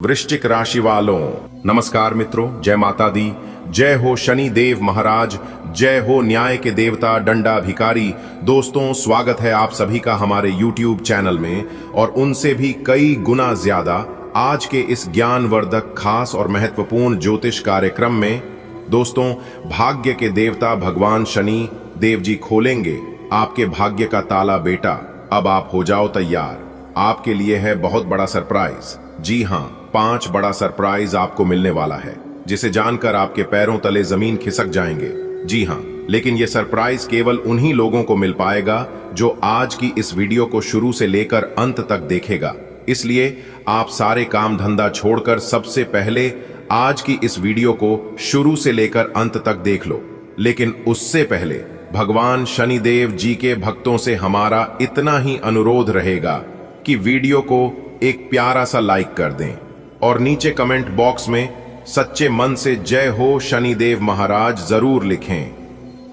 वृश्चिक राशि वालों नमस्कार मित्रों, जय माता दी। जय हो शनि देव महाराज, जय हो न्याय के देवता दंडाधिकारी। दोस्तों, स्वागत है आप सभी का हमारे YouTube चैनल में और उनसे भी कई गुना ज्यादा आज के इस ज्ञानवर्धक खास और महत्वपूर्ण ज्योतिष कार्यक्रम में। दोस्तों, भाग्य के देवता भगवान शनि देव जी खोलेंगे आपके भाग्य का ताला। बेटा, अब आप हो जाओ तैयार, आपके लिए है बहुत बड़ा सरप्राइज। जी हाँ, 5 बड़ा सरप्राइज आपको मिलने वाला है, जिसे जानकर आपके पैरों तले जमीन खिसक जाएंगे। जी हाँ, लेकिन यह सरप्राइज केवल उन्हीं लोगों को मिल पाएगा जो आज की इस वीडियो को शुरू से लेकर अंत तक देखेगा। इसलिए आप सारे काम धंधा छोड़कर सबसे पहले आज की इस वीडियो को शुरू से लेकर अंत तक देख लो। लेकिन उससे पहले भगवान शनिदेव जी के भक्तों से हमारा इतना ही अनुरोध रहेगा कि वीडियो को एक प्यारा सा लाइक कर दें और नीचे कमेंट बॉक्स में सच्चे मन से जय हो शनिदेव महाराज जरूर लिखें।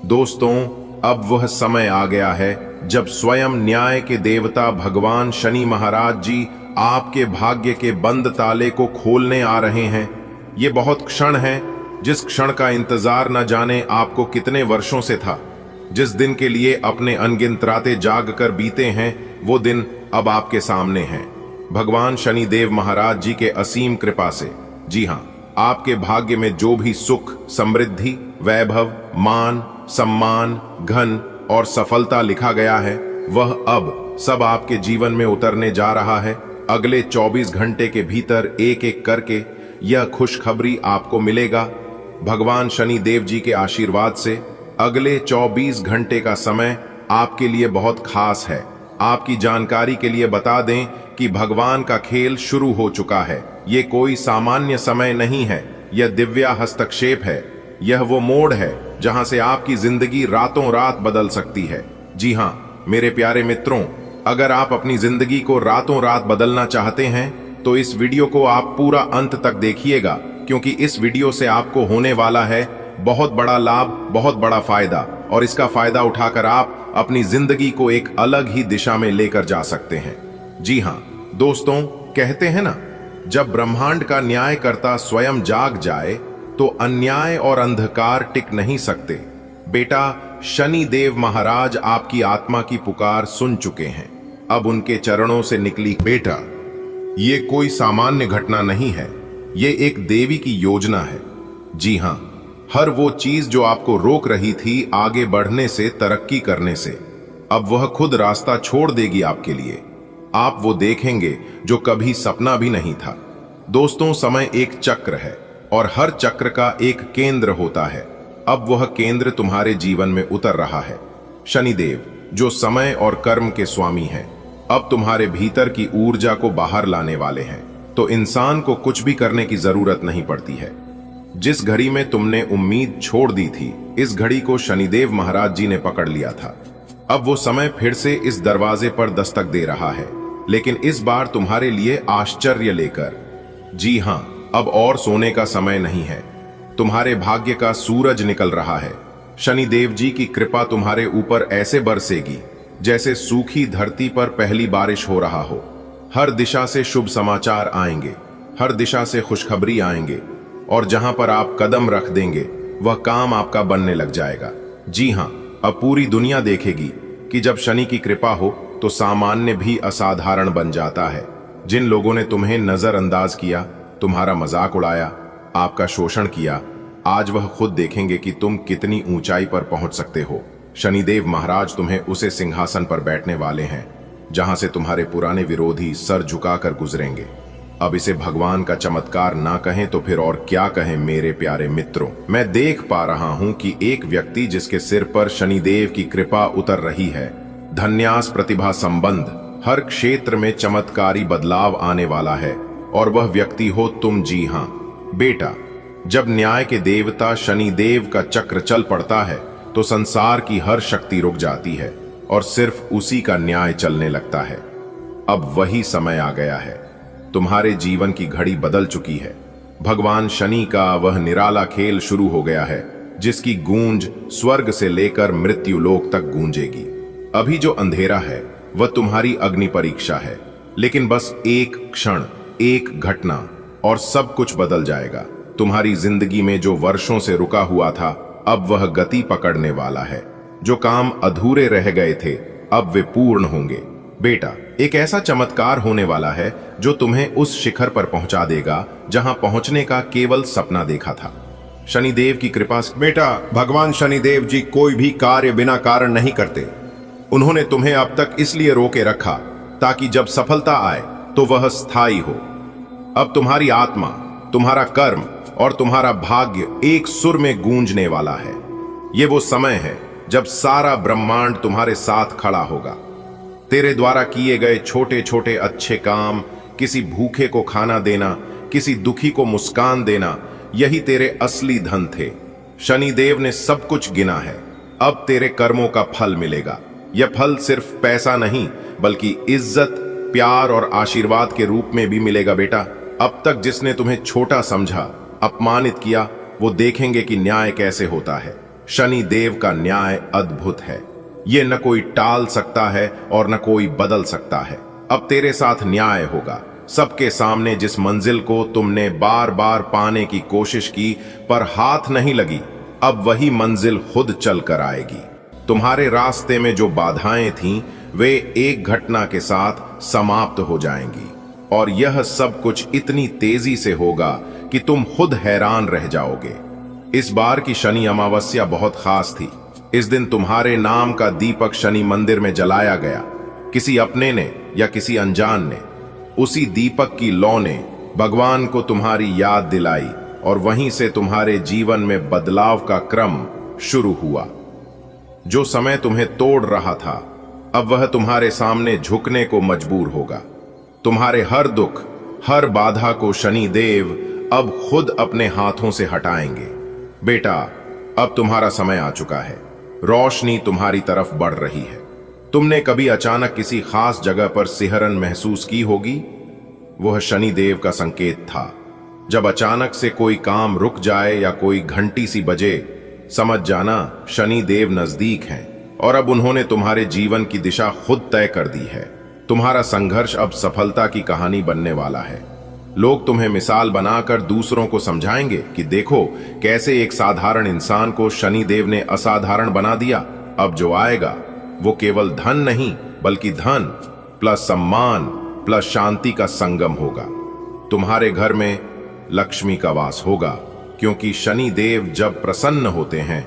दोस्तों, अब वह समय आ गया है जब स्वयं न्याय के देवता भगवान शनि महाराज जी आपके भाग्य के बंद ताले को खोलने आ रहे हैं। ये बहुत क्षण है, जिस क्षण का इंतजार न जाने आपको कितने वर्षों से था। जिस दिन के लिए अपने अनगिनत रातें जाग कर बीते हैं, वो दिन अब आपके सामने हैं। भगवान शनि देव महाराज जी के असीम कृपा से, जी हाँ, आपके भाग्य में जो भी सुख, समृद्धि, वैभव, मान, सम्मान, धन और सफलता लिखा गया है, वह अब सब आपके जीवन में उतरने जा रहा है। अगले 24 घंटे के भीतर एक एक करके यह खुशखबरी आपको मिलेगा। भगवान शनि देव जी के आशीर्वाद से अगले 24 घंटे का समय आपके लिए बहुत खास है। आपकी जानकारी के लिए बता दें कि भगवान का खेल शुरू हो चुका है। ये कोई सामान्य समय नहीं है, यह दिव्या हस्तक्षेप है। यह वो मोड़ है जहां से आपकी जिंदगी रातों रात बदल सकती है। जी हाँ मेरे प्यारे मित्रों, अगर आप अपनी जिंदगी को रातों रात बदलना चाहते हैं तो इस वीडियो को आप पूरा अंत तक देखिएगा, क्योंकि इस वीडियो से आपको होने वाला है बहुत बड़ा लाभ, बहुत बड़ा फायदा, और इसका फायदा उठाकर आप अपनी जिंदगी को एक अलग ही दिशा में लेकर जा सकते हैं। जी हाँ दोस्तों, कहते हैं ना, जब ब्रह्मांड का न्यायकर्ता स्वयं जाग जाए तो अन्याय और अंधकार टिक नहीं सकते। बेटा, शनि देव महाराज आपकी आत्मा की पुकार सुन चुके हैं। अब उनके चरणों से निकली बेटा, ये कोई सामान्य घटना नहीं है, ये एक देवी की योजना है। जी हाँ, हर वो चीज जो आपको रोक रही थी आगे बढ़ने से, तरक्की करने से, अब वह खुद रास्ता छोड़ देगी आपके लिए। आप वो देखेंगे जो कभी सपना भी नहीं था। दोस्तों, समय एक चक्र है और हर चक्र का एक केंद्र होता है। अब वह केंद्र तुम्हारे जीवन में उतर रहा है। शनिदेव, जो समय और कर्म के स्वामी हैं, अब तुम्हारे भीतर की ऊर्जा को बाहर लाने वाले हैं, तो इंसान को कुछ भी करने की जरूरत नहीं पड़ती है। जिस घड़ी में तुमने उम्मीद छोड़ दी थी, इस घड़ी को शनिदेव महाराज जी ने पकड़ लिया था। अब वो समय फिर से इस दरवाजे पर दस्तक दे रहा है, लेकिन इस बार तुम्हारे लिए आश्चर्य लेकर। जी हाँ, अब और सोने का समय नहीं है। तुम्हारे भाग्य का सूरज निकल रहा है। शनिदेव जी की कृपा तुम्हारे ऊपर ऐसे बरसेगी जैसे सूखी धरती पर पहली बारिश हो रहा हो। हर दिशा से शुभ समाचार आएंगे, हर दिशा से खुशखबरी आएंगे, और जहां पर आप कदम रख देंगे वह काम आपका बनने लग जाएगा। जी हाँ, अब पूरी दुनिया देखेगी कि जब शनि की कृपा हो तो सामान्य भी असाधारण बन जाता है। जिन लोगों ने तुम्हें नजरअंदाज किया, तुम्हारा मजाक उड़ाया, आपका शोषण किया, आज वह खुद देखेंगे कि तुम कितनी ऊंचाई पर पहुंच सकते हो। शनिदेव महाराज तुम्हें उसे सिंहासन पर बैठने वाले हैं जहां से तुम्हारे पुराने विरोधी सर झुकाकर गुजरेंगे। अब इसे भगवान का चमत्कार ना कहें तो फिर और क्या कहें मेरे प्यारे मित्रों। मैं देख पा रहा हूं कि एक व्यक्ति जिसके सिर पर शनिदेव की कृपा उतर रही है, धन्यास प्रतिभा संबंध, हर क्षेत्र में चमत्कारी बदलाव आने वाला है, और वह व्यक्ति हो तुम। जी हाँ बेटा, जब न्याय के देवता शनिदेव का चक्र चल पड़ता है तो संसार की हर शक्ति रुक जाती है और सिर्फ उसी का न्याय चलने लगता है। अब वही समय आ गया है। तुम्हारे जीवन की घड़ी बदल चुकी है। भगवान शनि का वह निराला खेल शुरू हो गया है, जिसकी गूंज स्वर्ग से लेकर मृत्यु लोक तक गूंजेगी। अभी जो अंधेरा है वह तुम्हारी अग्नि परीक्षा है, लेकिन बस एक क्षण, एक घटना और सब कुछ बदल जाएगा। तुम्हारी जिंदगी में जो वर्षों से रुका हुआ था, अब वह गति पकड़ने वाला है। जो काम अधूरे रह गए थे, अब वे पूर्ण होंगे। बेटा, एक ऐसा चमत्कार होने वाला है जो तुम्हें उस शिखर पर पहुंचा देगा जहां पहुंचने का केवल सपना देखा था। शनिदेव की कृपा से। बेटा, भगवान शनिदेव जी कोई भी कार्य बिना कारण नहीं करते। उन्होंने तुम्हें अब तक इसलिए रोके रखा ताकि जब सफलता आए तो वह स्थायी हो। अब तुम्हारी आत्मा, तुम्हारा कर्म और तुम्हारा भाग्य एक सुर में गूंजने वाला है। ये वो समय है जब सारा ब्रह्मांड तुम्हारे साथ खड़ा होगा। तेरे द्वारा किए गए छोटे छोटे अच्छे काम, किसी भूखे को खाना देना, किसी दुखी को मुस्कान देना, यही तेरे असली धन थे। शनिदेव ने सब कुछ गिना है। अब तेरे कर्मों का फल मिलेगा। यह फल सिर्फ पैसा नहीं, बल्कि इज्जत, प्यार और आशीर्वाद के रूप में भी मिलेगा। बेटा, अब तक जिसने तुम्हें छोटा समझा, अपमानित किया, वो देखेंगे कि न्याय कैसे होता है। शनि देव का न्याय अद्भुत है। ये न कोई टाल सकता है और न कोई बदल सकता है। अब तेरे साथ न्याय होगा। सबके सामने जिस मंजिल को तुमने बार बार पाने की कोशिश की पर हाथ नहीं लगी, अब वही मंजिल खुद चल कर आएगी। तुम्हारे रास्ते में जो बाधाएं थीं, वे एक घटना के साथ समाप्त हो जाएंगी। और यह सब कुछ इतनी तेजी से होगा कि तुम खुद हैरान रह जाओगे। इस बार की शनि अमावस्या बहुत खास थी। इस दिन तुम्हारे नाम का दीपक शनि मंदिर में जलाया गया। किसी अपने ने या किसी अनजान ने। उसी दीपक की लौ ने भगवान को तुम्हारी याद दिलाई और वहीं से तुम्हारे जीवन में बदलाव का क्रम शुरू हुआ। जो समय तुम्हें तोड़ रहा था, अब वह तुम्हारे सामने झुकने को मजबूर होगा। तुम्हारे हर दुख, हर बाधा को शनि देव अब खुद अपने हाथों से हटाएंगे। बेटा, अब तुम्हारा समय आ चुका है। रोशनी तुम्हारी तरफ बढ़ रही है। तुमने कभी अचानक किसी खास जगह पर सिहरन महसूस की होगी। वह शनि देव का संकेत था। जब अचानक से कोई काम रुक जाए या कोई घंटी सी बजे, समझ जाना शनि देव नजदीक हैं और अब उन्होंने तुम्हारे जीवन की दिशा खुद तय कर दी है। तुम्हारा संघर्ष अब सफलता की कहानी बनने वाला है। लोग तुम्हें मिसाल बनाकर दूसरों को समझाएंगे कि देखो कैसे एक साधारण इंसान को शनि देव ने असाधारण बना दिया। अब जो आएगा वो केवल धन नहीं, बल्कि धन प्लस सम्मान प्लस शांति का संगम होगा। तुम्हारे घर में लक्ष्मी का वास होगा, क्योंकि शनि देव जब प्रसन्न होते हैं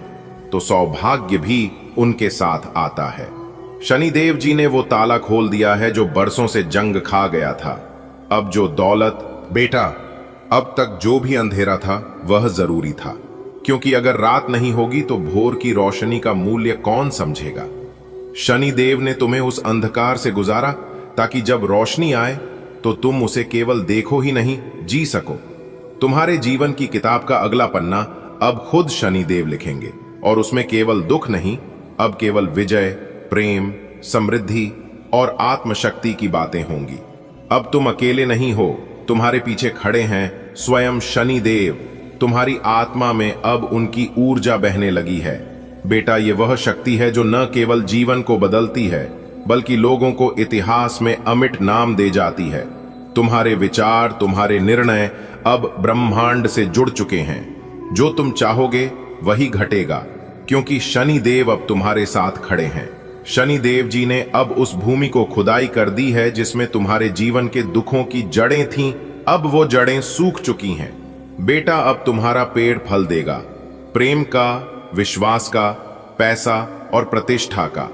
तो सौभाग्य भी उनके साथ आता है। शनि देव जी ने वो ताला खोल दिया है जो बरसों से जंग खा गया था। अब जो दौलत। बेटा, अब तक जो भी अंधेरा था वह जरूरी था, क्योंकि अगर रात नहीं होगी तो भोर की रोशनी का मूल्य कौन समझेगा। शनि देव ने तुम्हें उस अंधकार से गुजारा ताकि जब रोशनी आए तो तुम उसे केवल देखो ही नहीं, जी सको। तुम्हारे जीवन की किताब का अगला पन्ना अब खुद शनि देव लिखेंगे और उसमें केवल दुख नहीं, अब केवल विजय, प्रेम, समृद्धि और आत्मशक्ति की बातें होंगी। अब तुम अकेले नहीं हो, तुम्हारे पीछे खड़े हैं स्वयं शनि देव। तुम्हारी आत्मा में अब उनकी ऊर्जा बहने लगी है। बेटा, ये वह शक्ति है जो न केवल जीवन को बदलती है, बल्कि लोगों को इतिहास में अमिट नाम दे जाती है। तुम्हारे विचार, तुम्हारे निर्णय अब ब्रह्मांड से जुड़ चुके हैं। जो तुम चाहोगे वही घटेगा, क्योंकि शनि देव अब तुम्हारे साथ खड़े हैं। शनि देव जी ने अब उस भूमि को खुदाई कर दी है जिसमें तुम्हारे जीवन के दुखों की जड़ें थीं। अब वो जड़ें सूख चुकी हैं। बेटा, अब तुम्हारा पेड़ फल देगा, प्रेम का, विश्वास का, पैसा और प्रतिष्ठा का।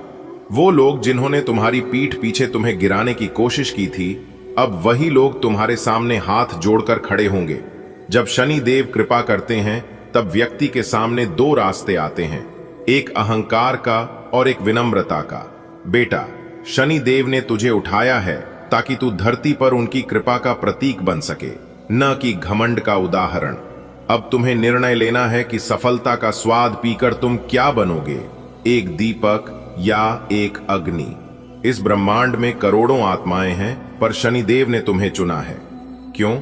वो लोग जिन्होंने तुम्हारी पीठ पीछे तुम्हें गिराने की कोशिश की थी, अब वही लोग तुम्हारे सामने हाथ जोड़कर खड़े होंगे। जब शनि देव कृपा करते हैं तब व्यक्ति के सामने दो रास्ते आते हैं, एक अहंकार का और एक विनम्रता का। बेटा, शनि देव ने तुझे उठाया है ताकि तू धरती पर उनकी कृपा का प्रतीक बन सके, न कि घमंड का उदाहरण। अब तुम्हें निर्णय लेना है कि सफलता का स्वाद पीकर तुम क्या बनोगे, एक दीपक या एक अग्नि। इस ब्रह्मांड में करोड़ों आत्माएं हैं, पर शनि देव ने तुम्हें चुना है। क्यों?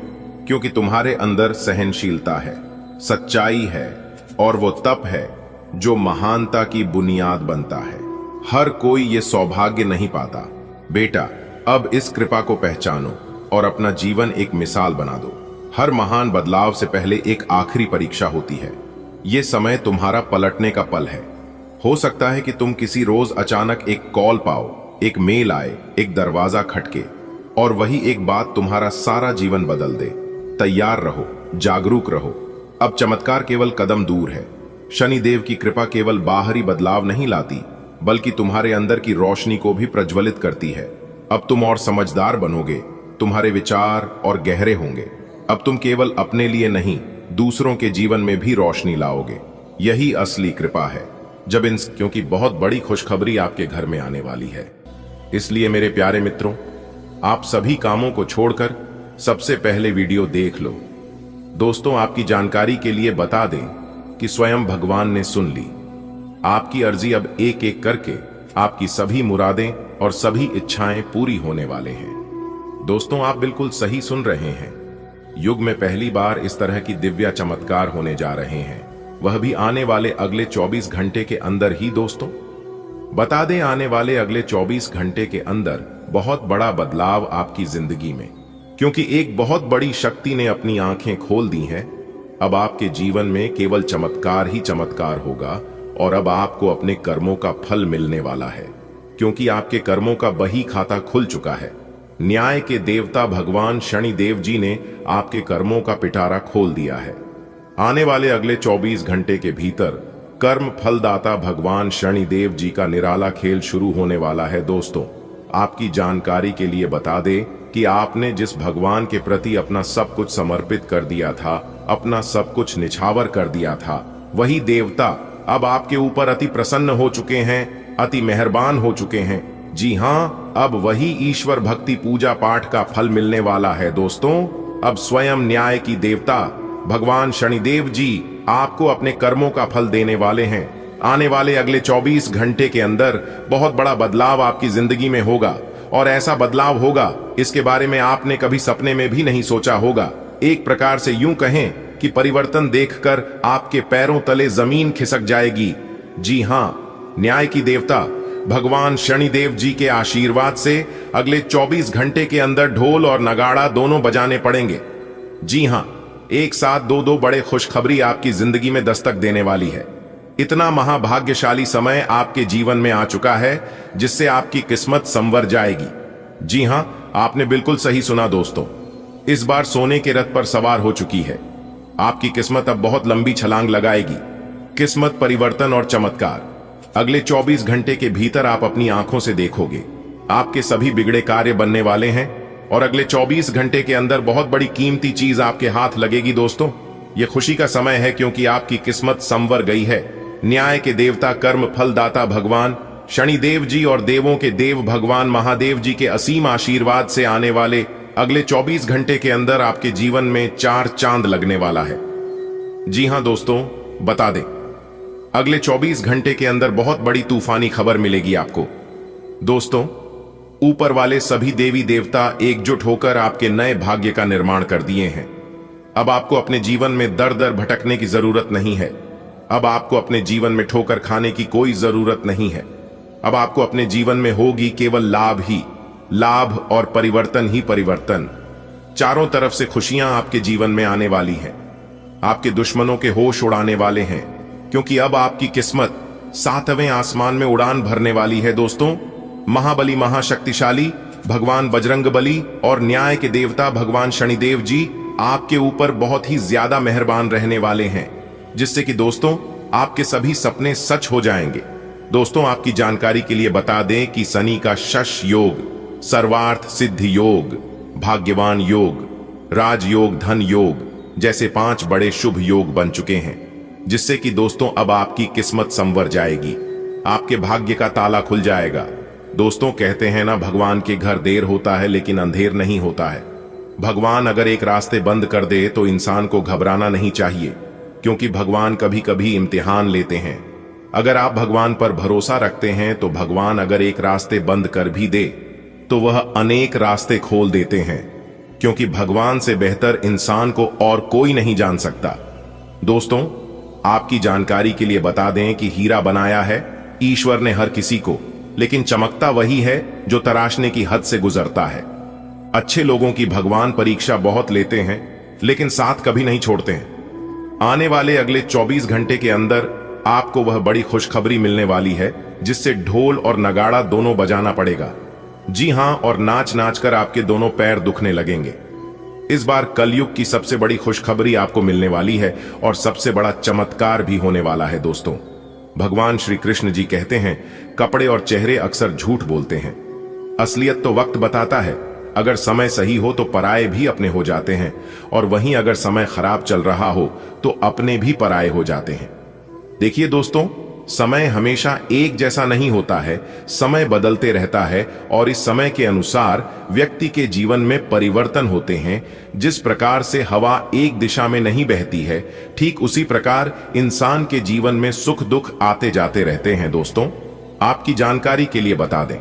क्योंकि तुम्हारे अंदर सहनशीलता है, सच्चाई है और वो तप है जो महानता की बुनियाद बनता है। हर कोई ये सौभाग्य नहीं पाता। बेटा, अब इस कृपा को पहचानो और अपना जीवन एक मिसाल बना दो। हर महान बदलाव से पहले एक आखिरी परीक्षा होती है। ये समय तुम्हारा पलटने का पल है। हो सकता है कि तुम किसी रोज अचानक एक कॉल पाओ, एक मेल आए, एक दरवाजा खटके और वही एक बात तुम्हारा सारा जीवन बदल दे। तैयार रहो, जागरूक रहो। अब चमत्कार केवल कदम दूर है। शनिदेव की कृपा केवल बाहरी बदलाव नहीं लाती, बल्कि तुम्हारे अंदर की रोशनी को भी प्रज्वलित करती है। अब तुम और समझदार बनोगे, तुम्हारे विचार और गहरे होंगे। अब तुम केवल अपने लिए नहीं, दूसरों के जीवन में भी रोशनी लाओगे। यही असली कृपा है। क्योंकि बहुत बड़ी खुशखबरी आपके घर में आने वाली है। इसलिए मेरे प्यारे मित्रों, आप सभी कामों को छोड़कर सबसे पहले वीडियो देख लो। दोस्तों, आपकी जानकारी के लिए बता दें कि स्वयं भगवान ने सुन ली। आपकी अर्जी अब एक एक करके आपकी सभी मुरादें और सभी इच्छाएं पूरी होने वाले हैं। दोस्तों, आप बिल्कुल सही सुन रहे हैं। युग में पहली बार इस तरह की दिव्य चमत्कार होने जा रहे हैं, वह भी आने वाले अगले 24 घंटे के अंदर ही। दोस्तों, बता दें, आने वाले अगले 24 घंटे के अंदर बहुत बड़ा बदलाव आपकी जिंदगी में, क्योंकि एक बहुत बड़ी शक्ति ने अपनी आंखें खोल दी हैं। अब आपके जीवन में केवल चमत्कार ही चमत्कार होगा और अब आपको अपने कर्मों का फल मिलने वाला है, क्योंकि आपके कर्मों का बही खाता खुल चुका है। न्याय के देवता भगवान शनिदेव जी ने आपके कर्मों का पिटारा खोल दिया है। आने वाले अगले 24 घंटे के भीतर कर्म फलदाता भगवान शनिदेव जी का निराला खेल शुरू होने वाला है। दोस्तों, आपकी जानकारी के लिए बता दें कि आपने जिस भगवान के प्रति अपना सब कुछ समर्पित कर दिया था, अपना सब कुछ निछावर कर दिया था, वही देवता अब आपके ऊपर अति प्रसन्न हो चुके हैं, अति मेहरबान हो चुके हैं। जी हाँ, अब वही ईश्वर भक्ति पूजा पाठ का फल मिलने वाला है। दोस्तों, अब स्वयं न्याय की देवता भगवान शनिदेव जी आपको अपने कर्मों का फल देने वाले हैं। आने वाले अगले 24 घंटे के अंदर बहुत बड़ा बदलाव आपकी जिंदगी में होगा, और ऐसा बदलाव होगा इसके बारे में आपने कभी सपने में भी नहीं सोचा होगा। एक प्रकार से यूं कहें कि परिवर्तन देखकर आपके पैरों तले जमीन खिसक जाएगी। जी हाँ, न्याय की देवता भगवान शनिदेव जी के आशीर्वाद से अगले 24 घंटे के अंदर ढोल और नगाड़ा दोनों बजाने पड़ेंगे। जी हाँ, एक साथ दो बड़े खुशखबरी आपकी जिंदगी में दस्तक देने वाली है। इतना महाभाग्यशाली समय आपके जीवन में आ चुका है जिससे आपकी किस्मत संवर जाएगी। जी हाँ, आपने बिल्कुल सही सुना दोस्तों। इस बार सोने के रथ पर सवार हो चुकी है। आपकी किस्मत अब बहुत लंबी छलांग लगाएगी। किस्मत परिवर्तन और चमत्कार अगले 24 घंटे के भीतर आप अपनी आंखों से देखोगे। आपके सभी बिगड़े कार्य बनने वाले हैं और अगले 24 घंटे के अंदर बहुत बड़ी कीमती चीज आपके हाथ लगेगी। दोस्तों, यह खुशी का समय है क्योंकि आपकी किस्मत संवर गई है। न्याय के देवता कर्म फलदाता भगवान शनिदेव जी और देवों के देव भगवान महादेव जी के असीम आशीर्वाद से आने वाले अगले 24 घंटे के अंदर आपके जीवन में 4 चांद लगने वाला है। जी हां दोस्तों, बता दें, अगले 24 घंटे के अंदर बहुत बड़ी तूफानी खबर मिलेगी आपको। दोस्तों, ऊपर वाले सभी देवी देवता एकजुट होकर आपके नए भाग्य का निर्माण कर दिए हैं। अब आपको अपने जीवन में दर दर भटकने की जरूरत नहीं है। अब आपको अपने जीवन में ठोकर खाने की कोई जरूरत नहीं है। अब आपको अपने जीवन में होगी केवल लाभ ही लाभ और परिवर्तन ही परिवर्तन। चारों तरफ से खुशियां आपके जीवन में आने वाली हैं। आपके दुश्मनों के होश उड़ाने वाले हैं, क्योंकि अब आपकी किस्मत 7वें आसमान में उड़ान भरने वाली है। दोस्तों, महाबली महाशक्तिशाली भगवान बजरंगबली और न्याय के देवता भगवान शनिदेव जी आपके ऊपर बहुत ही ज्यादा मेहरबान रहने वाले हैं, जिससे कि दोस्तों आपके सभी सपने सच हो जाएंगे। दोस्तों, आपकी जानकारी के लिए बता दें कि शनि का शश योग, सर्वार्थ सिद्धि योग, भाग्यवान योग, राजयोग, धन योग जैसे 5 बड़े शुभ योग बन चुके हैं, जिससे कि दोस्तों अब आपकी किस्मत संवर जाएगी। आपके भाग्य का ताला खुल जाएगा। दोस्तों, कहते हैं ना, भगवान के घर देर होता है लेकिन अंधेर नहीं होता है। भगवान अगर एक रास्ते बंद कर दे तो इंसान को घबराना नहीं चाहिए, क्योंकि भगवान कभी कभी इम्तिहान लेते हैं। अगर आप भगवान पर भरोसा रखते हैं तो भगवान अगर एक रास्ते बंद कर भी दे तो वह अनेक रास्ते खोल देते हैं, क्योंकि भगवान से बेहतर इंसान को और कोई नहीं जान सकता। दोस्तों, आपकी जानकारी के लिए बता दें कि हीरा बनाया है ईश्वर ने हर किसी को, लेकिन चमकता वही है जो तराशने की हद से गुजरता है। अच्छे लोगों की भगवान परीक्षा बहुत लेते हैं, लेकिन साथ कभी नहीं छोड़ते हैं। आने वाले अगले 24 घंटे के अंदर आपको वह बड़ी खुशखबरी मिलने वाली है जिससे ढोल और नगाड़ा दोनों बजाना पड़ेगा। जी हां, और नाच नाच कर आपके दोनों पैर दुखने लगेंगे। इस बार कलयुग की सबसे बड़ी खुशखबरी आपको मिलने वाली है और सबसे बड़ा चमत्कार भी होने वाला है दोस्तों। भगवान श्री कृष्ण जी कहते हैं, कपड़े और चेहरे अक्सर झूठ बोलते हैं, असलियत तो वक्त बताता है। अगर समय सही हो तो पराये भी अपने हो जाते हैं, और वहीं अगर समय खराब चल रहा हो तो अपने भी पराये हो जाते हैं। देखिए दोस्तों, समय हमेशा एक जैसा नहीं होता है, समय बदलते रहता है और इस समय के अनुसार व्यक्ति के जीवन में परिवर्तन होते हैं। जिस प्रकार से हवा एक दिशा में नहीं बहती है, ठीक उसी प्रकार इंसान के जीवन में सुख दुख आते जाते रहते हैं। दोस्तों, आपकी जानकारी के लिए बता दें,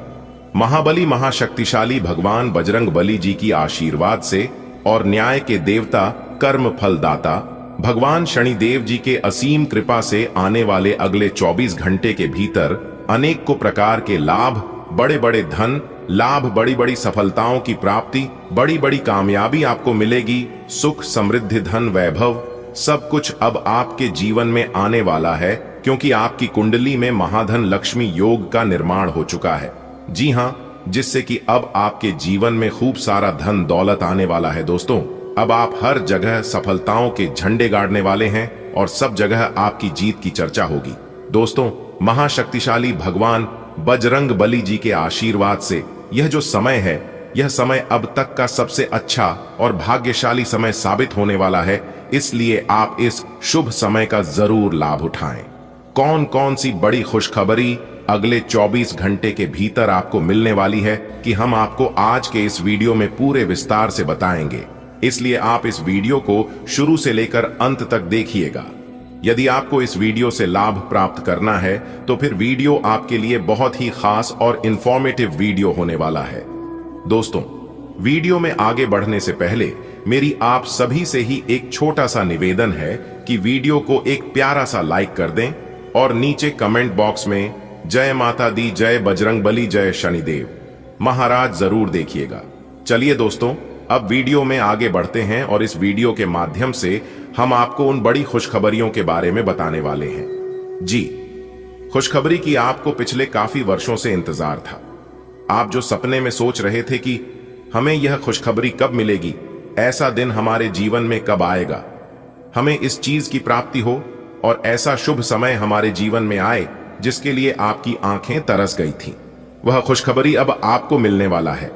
महाबली महाशक्तिशाली भगवान बजरंग बली जी की आशीर्वाद से और न्याय के देवता कर्म फलदाता भगवान शनिदेव जी के असीम कृपा से आने वाले अगले 24 घंटे के भीतर अनेक प्रकार के लाभ, बड़े बड़े धन लाभ, बड़ी बड़ी सफलताओं की प्राप्ति, बड़ी बड़ी कामयाबी आपको मिलेगी। सुख, समृद्धि, धन, वैभव सब कुछ अब आपके जीवन में आने वाला है, क्योंकि आपकी कुंडली में महाधन लक्ष्मी योग का निर्माण हो चुका है। जी हां, जिससे कि अब आपके जीवन में खूब सारा धन दौलत आने वाला है। दोस्तों, अब आप हर जगह सफलताओं के झंडे गाड़ने वाले हैं और सब जगह आपकी जीत की चर्चा होगी। दोस्तों, महाशक्तिशाली भगवान बजरंग बली जी के आशीर्वाद से यह जो समय है, यह समय अब तक का सबसे अच्छा और भाग्यशाली समय साबित होने वाला है। इसलिए आप इस शुभ समय का जरूर लाभ उठाएं। कौन कौन सी बड़ी खुशखबरी अगले 24 घंटे के भीतर आपको मिलने वाली है कि हम आपको आज के इस वीडियो में पूरे विस्तार से बताएंगे। इसलिए आप इस वीडियो को शुरू से लेकर अंत तक देखिएगा। यदि आपको इस वीडियो से लाभ प्राप्त करना है तो फिर वीडियो आपके लिए बहुत ही खास और इंफॉर्मेटिव वीडियो होने वाला है। दोस्तों, वीडियो में आगे बढ़ने से पहले मेरी आप सभी से ही एक छोटा सा निवेदन है कि वीडियो को एक प्यारा सा लाइक कर दें और नीचे कमेंट बॉक्स में जय माता दी, जय बजरंग बली, जय शनिदेव महाराज जरूर देखिएगा। चलिए दोस्तों, अब वीडियो में आगे बढ़ते हैं और इस वीडियो के माध्यम से हम आपको उन बड़ी खुशखबरियों के बारे में बताने वाले हैं। जी, खुशखबरी की आपको पिछले काफी वर्षों से इंतजार था। आप जो सपने में सोच रहे थे कि हमें यह खुशखबरी कब मिलेगी, ऐसा दिन हमारे जीवन में कब आएगा, हमें इस चीज की प्राप्ति हो और ऐसा शुभ समय हमारे जीवन में आए जिसके लिए आपकी आंखें तरस गई थीं, वह खुशखबरी अब आपको मिलने वाला है,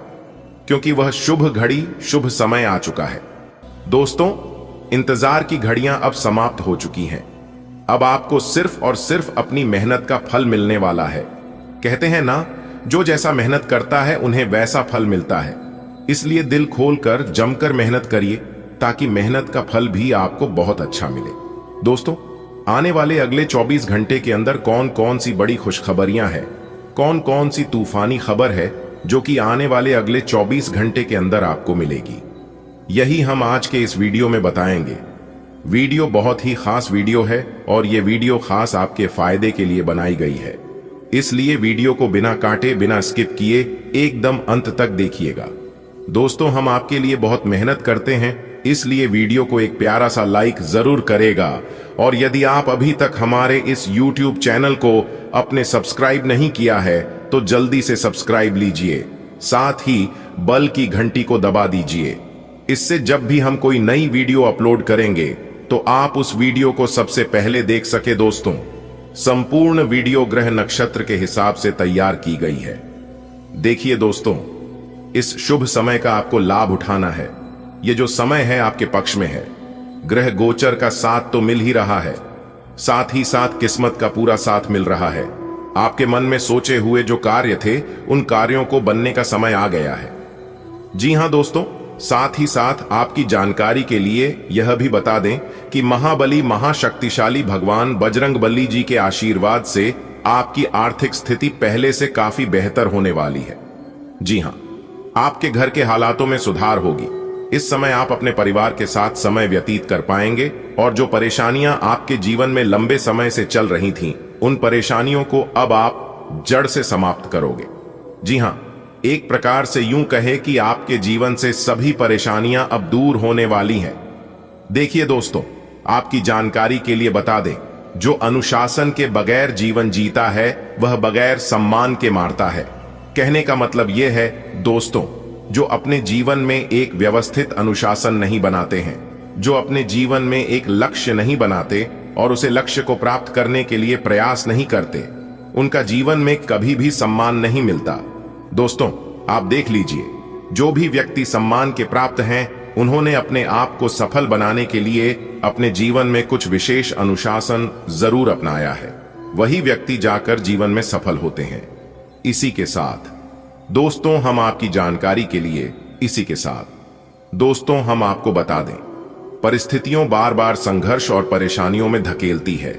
क्योंकि वह शुभ घड़ी, शुभ समय आ चुका है। दोस्तों, इंतजार की घड़ियां अब समाप्त हो चुकी हैं। अब आपको सिर्फ और सिर्फ अपनी मेहनत का फल मिलने वाला है। कहते हैं ना, जो जैसा मेहनत करता है उन्हें वैसा फल मिलता है। इसलिए दिल खोलकर जमकर मेहनत करिए ताकि मेहनत का फल भी आपको बहुत अच्छा मिले। दोस्तों, आने वाले अगले 24 घंटे के अंदर कौन कौन सी बड़ी खुशखबरियां हैं, कौन कौन सी तूफानी खबर है जो कि आने वाले अगले 24 घंटे के अंदर आपको मिलेगी, यही हम आज के इस वीडियो में बताएंगे। वीडियो बहुत ही खास वीडियो है और ये वीडियो खास आपके फायदे के लिए बनाई गई है। इसलिए वीडियो को बिना काटे, बिना स्किप किए एकदम अंत तक देखिएगा। दोस्तों, हम आपके लिए बहुत मेहनत करते हैं, इसलिए वीडियो को एक प्यारा सा लाइक जरूर करेगा। और यदि आप अभी तक हमारे इस YouTube चैनल को अपने सब्सक्राइब नहीं किया है तो जल्दी से सब्सक्राइब लीजिए, साथ ही बेल की घंटी को दबा दीजिए। इससे जब भी हम कोई नई वीडियो अपलोड करेंगे तो आप उस वीडियो को सबसे पहले देख सके। दोस्तों, संपूर्ण वीडियो ग्रह नक्षत्र के हिसाब से तैयार की गई है। देखिए दोस्तों, इस शुभ समय का आपको लाभ उठाना है। ये जो समय है आपके पक्ष में है। ग्रह गोचर का साथ तो मिल ही रहा है, साथ ही साथ किस्मत का पूरा साथ मिल रहा है। आपके मन में सोचे हुए जो कार्य थे, उन कार्यों को बनने का समय आ गया है। जी हां दोस्तों, साथ ही साथ आपकी जानकारी के लिए यह भी बता दें कि महाबली महाशक्तिशाली भगवान बजरंग बली जी के आशीर्वाद से आपकी आर्थिक स्थिति पहले से काफी बेहतर होने वाली है। जी हां, आपके घर के हालातों में सुधार होगी। इस समय आप अपने परिवार के साथ समय व्यतीत कर पाएंगे और जो परेशानियां आपके जीवन में लंबे समय से चल रही थीं, उन परेशानियों को अब आप जड़ से समाप्त करोगे। जी हां, एक प्रकार से यूं कहे कि आपके जीवन से सभी परेशानियां अब दूर होने वाली हैं। देखिए दोस्तों, आपकी जानकारी के लिए बता दें, जो अनुशासन के बगैर जीवन जीता है वह बगैर सम्मान के मारता है। कहने का मतलब यह है दोस्तों, जो अपने जीवन में एक व्यवस्थित अनुशासन नहीं बनाते हैं, जो अपने जीवन में एक लक्ष्य नहीं बनाते और उसे लक्ष्य को प्राप्त करने के लिए प्रयास नहीं करते, उनका जीवन में कभी भी सम्मान नहीं मिलता। दोस्तों, आप देख लीजिए, जो भी व्यक्ति सम्मान के प्राप्त हैं, उन्होंने अपने आप को सफल बनाने के लिए अपने जीवन में कुछ विशेष अनुशासन जरूर अपनाया है। वही व्यक्ति जाकर जीवन में सफल होते हैं। इसी के साथ दोस्तों, हम आपकी जानकारी के लिए दोस्तों हम आपको बता दें, परिस्थितियों बार बार संघर्ष और परेशानियों में धकेलती है।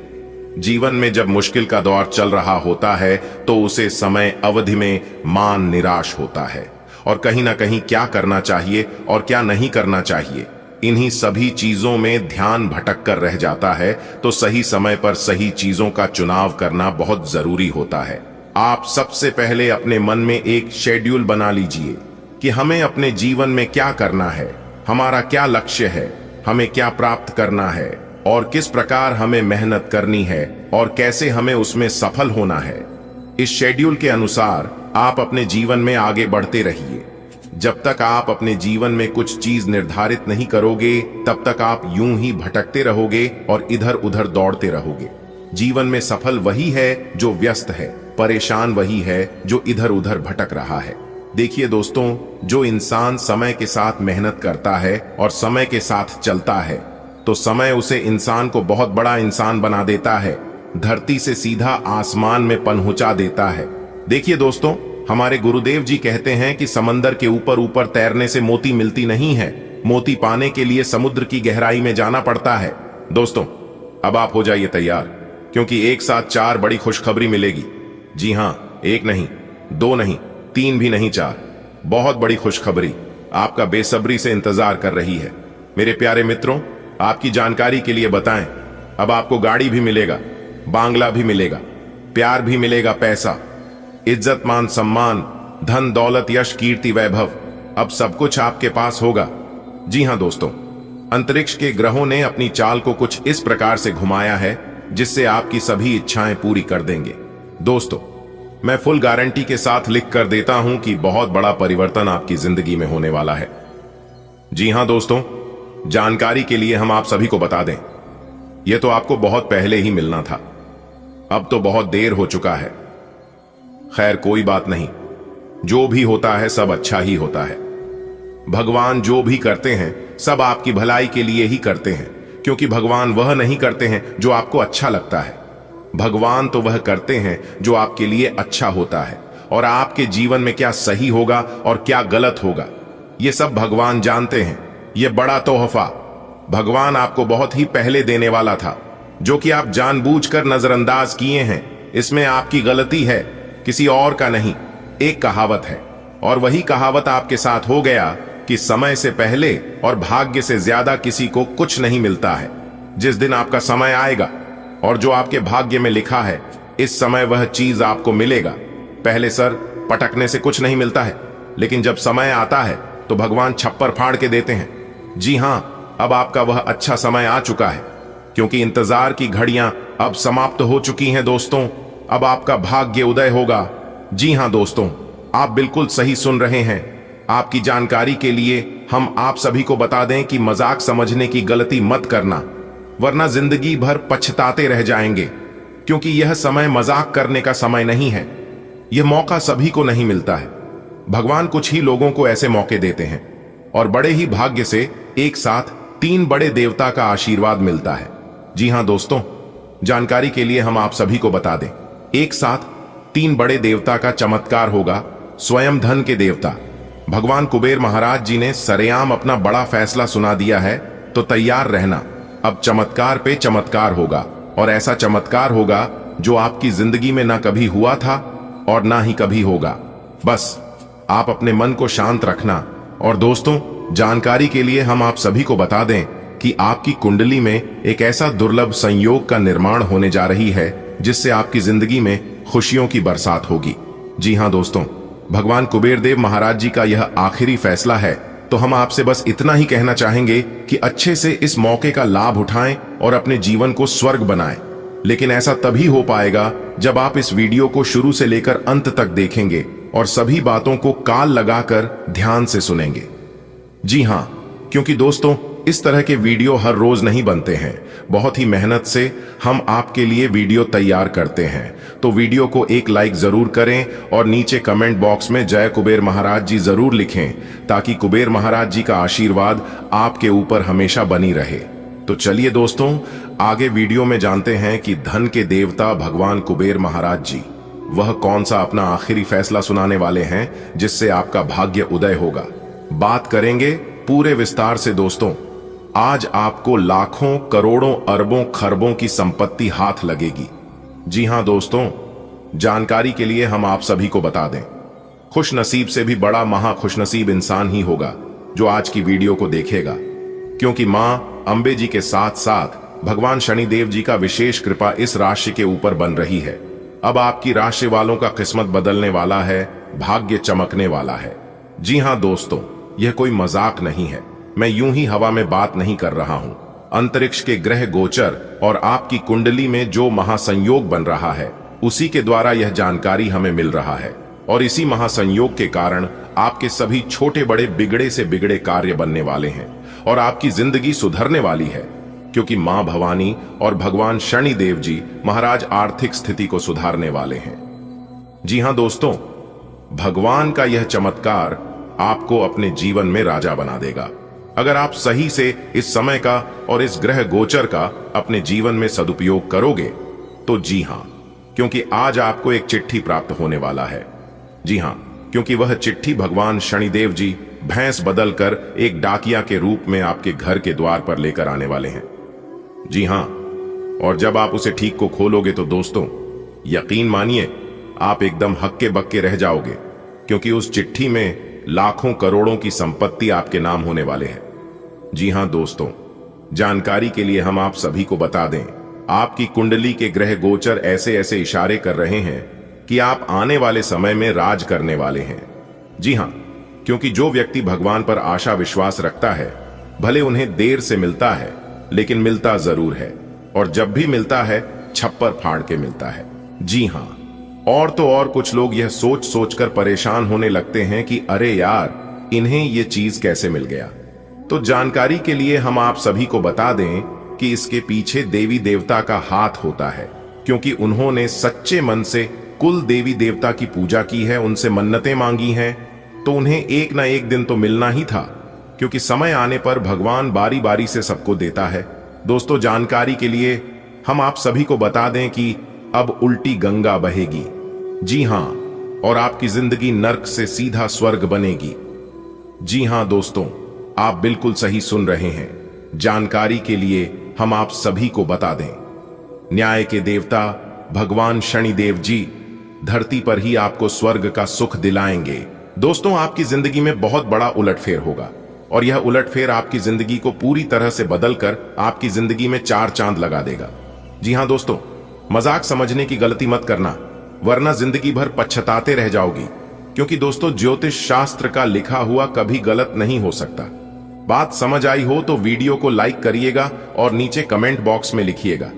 जीवन में जब मुश्किल का दौर चल रहा होता है तो उसे समय अवधि में मान निराश होता है और कहीं ना कहीं क्या करना चाहिए और क्या नहीं करना चाहिए, इन्हीं सभी चीजों में ध्यान भटक कर रह जाता है। तो सही समय पर सही चीजों का चुनाव करना बहुत जरूरी होता है। आप सबसे पहले अपने मन में एक शेड्यूल बना लीजिए कि हमें अपने जीवन में क्या करना है, हमारा क्या लक्ष्य है, हमें क्या प्राप्त करना है और किस प्रकार हमें मेहनत करनी है और कैसे हमें उसमें सफल होना है। इस शेड्यूल के अनुसार आप अपने जीवन में आगे बढ़ते रहिए। जब तक आप अपने जीवन में कुछ चीज निर्धारित नहीं करोगे, तब तक आप यूं ही भटकते रहोगे और इधर उधर दौड़ते रहोगे। जीवन में सफल वही है जो व्यस्त है, परेशान वही है जो इधर उधर भटक रहा है। देखिए दोस्तों, जो इंसान समय के साथ मेहनत करता है और समय के साथ चलता है, तो समय उसे इंसान को बहुत बड़ा इंसान बना देता है, धरती से सीधा आसमान में पहुंचा देता है। देखिए दोस्तों, हमारे गुरुदेव जी कहते हैं कि समंदर के ऊपर ऊपर तैरने से मोती मिलती नहीं है, मोती पाने के लिए समुद्र की गहराई में जाना पड़ता है। दोस्तों, अब आप हो जाइए तैयार, क्योंकि एक साथ 4 बड़ी खुशखबरी मिलेगी। जी हां, 1 नहीं, 2 नहीं, 3 भी नहीं, 4 बहुत बड़ी खुशखबरी आपका बेसब्री से इंतजार कर रही है। मेरे प्यारे मित्रों, आपकी जानकारी के लिए बताएं, अब आपको गाड़ी भी मिलेगा, बांग्ला भी मिलेगा, प्यार भी मिलेगा, पैसा, इज्जत मान सम्मान, धन दौलत यश कीर्ति वैभव, अब सब कुछ आपके पास होगा। जी हां दोस्तों, अंतरिक्ष के ग्रहों ने अपनी चाल को कुछ इस प्रकार से घुमाया है जिससे आपकी सभी इच्छाएं पूरी कर देंगे। दोस्तों, मैं फुल गारंटी के साथ लिख कर देता हूं कि बहुत बड़ा परिवर्तन आपकी जिंदगी में होने वाला है। जी हां दोस्तों, जानकारी के लिए हम आप सभी को बता दें, यह तो आपको बहुत पहले ही मिलना था, अब तो बहुत देर हो चुका है। खैर कोई बात नहीं, जो भी होता है सब अच्छा ही होता है। भगवान जो भी करते हैं सब आपकी भलाई के लिए ही करते हैं, क्योंकि भगवान वह नहीं करते हैं जो आपको अच्छा लगता है। भगवान तो वह करते हैं जो आपके लिए अच्छा होता है, और आपके जीवन में क्या सही होगा और क्या गलत होगा ये सब भगवान जानते हैं। यह बड़ा तोहफा भगवान आपको बहुत ही पहले देने वाला था, जो कि आप जानबूझकर नजरअंदाज किए हैं। इसमें आपकी गलती है, किसी और का नहीं। एक कहावत है, और वही कहावत आपके साथ हो गया कि समय से पहले और भाग्य से ज्यादा किसी को कुछ नहीं मिलता है। जिस दिन आपका समय आएगा और जो आपके भाग्य में लिखा है, इस समय वह चीज आपको मिलेगा। पहले सर पटकने से कुछ नहीं मिलता है, लेकिन जब समय आता है तो भगवान छप्पर फाड़ के देते हैं। जी हां, अब आपका वह अच्छा समय आ चुका है, क्योंकि इंतजार की घड़ियां अब समाप्त हो चुकी हैं। दोस्तों, अब आपका भाग्य उदय होगा। जी हां दोस्तों, आप बिल्कुल सही सुन रहे हैं। आपकी जानकारी के लिए हम आप सभी को बता दें कि मजाक समझने की गलती मत करना, वरना जिंदगी भर पछताते रह जाएंगे, क्योंकि यह समय मजाक करने का समय नहीं है। यह मौका सभी को नहीं मिलता है। भगवान कुछ ही लोगों को ऐसे मौके देते हैं, और बड़े ही भाग्य से एक साथ 3 बड़े देवता का आशीर्वाद मिलता है। जी हां दोस्तों, जानकारी के लिए हम आप सभी को बता दें, एक साथ 3 बड़े देवता का चमत्कार होगा। स्वयं धन के देवता भगवान कुबेर महाराज जी ने सरेआम अपना बड़ा फैसला सुना दिया है, तो तैयार रहना। अब चमत्कार पे चमत्कार होगा, और ऐसा चमत्कार होगा जो आपकी जिंदगी में ना कभी हुआ था और ना ही कभी होगा। बस आप अपने मन को शांत रखना। और दोस्तों, जानकारी के लिए हम आप सभी को बता दें कि आपकी कुंडली में एक ऐसा दुर्लभ संयोग का निर्माण होने जा रही है जिससे आपकी जिंदगी में खुशियों की बरसात होगी। जी हां दोस्तों, भगवान कुबेर देव महाराज जी का यह आखिरी फैसला है तो हम आपसे बस इतना ही कहना चाहेंगे कि अच्छे से इस मौके का लाभ उठाएं और अपने जीवन को स्वर्ग बनाएं। लेकिन ऐसा तभी हो पाएगा जब आप इस वीडियो को शुरू से लेकर अंत तक देखेंगे और सभी बातों को कान लगाकर ध्यान से सुनेंगे। जी हां, क्योंकि दोस्तों इस तरह के वीडियो हर रोज नहीं बनते हैं। बहुत ही मेहनत से हम आपके लिए वीडियो तैयार करते हैं। तो वीडियो को एक लाइक जरूर करें और नीचे कमेंट बॉक्स में जय कुबेर महाराज जी जरूर लिखें, ताकि कुबेर महाराज जी का आशीर्वाद आपके ऊपर हमेशा बनी रहे। तो चलिए दोस्तों, आगे वीडियो में जानते हैं कि धन के देवता भगवान कुबेर महाराज जी वह कौन सा अपना आखिरी फैसला सुनाने वाले हैं जिससे आपका भाग्य उदय होगा। बात करेंगे पूरे विस्तार से दोस्तों। आज आपको लाखों करोड़ों अरबों खरबों की संपत्ति हाथ लगेगी। जी हां दोस्तों, जानकारी के लिए हम आप सभी को बता दें, खुश नसीब से भी बड़ा महा खुशनसीब इंसान ही होगा जो आज की वीडियो को देखेगा, क्योंकि मां अंबे जी के साथ साथ भगवान शनिदेव जी का विशेष कृपा इस राशि के ऊपर बन रही है। अब आपकी राशि वालों का किस्मत बदलने वाला है, भाग्य चमकने वाला है। जी हां दोस्तों, यह कोई मजाक नहीं है। मैं यूं ही हवा में बात नहीं कर रहा हूं। अंतरिक्ष के ग्रह गोचर और आपकी कुंडली में जो महासंयोग बन रहा है, उसी के द्वारा यह जानकारी हमें मिल रहा है। और इसी महासंयोग के कारण आपके सभी छोटे बड़े बिगड़े से बिगड़े कार्य बनने वाले हैं और आपकी जिंदगी सुधरने वाली है, क्योंकि मां भवानी और भगवान शनिदेव जी महाराज आर्थिक स्थिति को सुधारने वाले हैं। जी हां दोस्तों, भगवान का यह चमत्कार आपको अपने जीवन में राजा बना देगा, अगर आप सही से इस समय का और इस ग्रह गोचर का अपने जीवन में सदुपयोग करोगे तो। जी हां, क्योंकि आज आपको एक चिट्ठी प्राप्त होने वाला है। जी हां, क्योंकि वह चिट्ठी भगवान शनिदेव जी भैंस बदलकर एक डाकिया के रूप में आपके घर के द्वार पर लेकर आने वाले हैं। जी हां, और जब आप उसे ठीक को खोलोगे तो दोस्तों यकीन मानिए आप एकदम हक्के बक्के रह जाओगे, क्योंकि उस चिट्ठी में लाखों करोड़ों की संपत्ति आपके नाम होने वाले हैं। जी हां दोस्तों, जानकारी के लिए हम आप सभी को बता दें, आपकी कुंडली के ग्रह गोचर ऐसे ऐसे इशारे कर रहे हैं कि आप आने वाले समय में राज करने वाले हैं। जी हां, क्योंकि जो व्यक्ति भगवान पर आशा विश्वास रखता है, भले उन्हें देर से मिलता है लेकिन मिलता जरूर है, और जब भी मिलता है छप्पर फाड़ के मिलता है। जी हां, और तो और कुछ लोग यह सोच सोचकर परेशान होने लगते हैं कि अरे यार, इन्हें यह चीज कैसे मिल गया। तो जानकारी के लिए हम आप सभी को बता दें कि इसके पीछे देवी देवता का हाथ होता है, क्योंकि उन्होंने सच्चे मन से कुल देवी देवता की पूजा की है, उनसे मन्नतें मांगी हैं, तो उन्हें एक ना एक दिन तो मिलना ही था, क्योंकि समय आने पर भगवान बारी बारी से सबको देता है। दोस्तों जानकारी के लिए हम आप सभी को बता दें कि अब उल्टी गंगा बहेगी। जी हां, और आपकी जिंदगी नर्क से सीधा स्वर्ग बनेगी। जी हां दोस्तों, आप बिल्कुल सही सुन रहे हैं। जानकारी के लिए हम आप सभी को बता दें, न्याय के देवता भगवान शनिदेव जी धरती पर ही आपको स्वर्ग का सुख दिलाएंगे। दोस्तों आपकी जिंदगी में बहुत बड़ा उलटफेर होगा, और यह उलटफेर आपकी जिंदगी को पूरी तरह से बदलकर आपकी जिंदगी में चार चांद लगा देगा। जी हां दोस्तों, मजाक समझने की गलती मत करना, वरना जिंदगी भर पछताते रह जाओगी, क्योंकि दोस्तों ज्योतिष शास्त्र का लिखा हुआ कभी गलत नहीं हो सकता। बात समझ आई हो तो वीडियो को लाइक करिएगा और नीचे कमेंट बॉक्स में लिखिएगा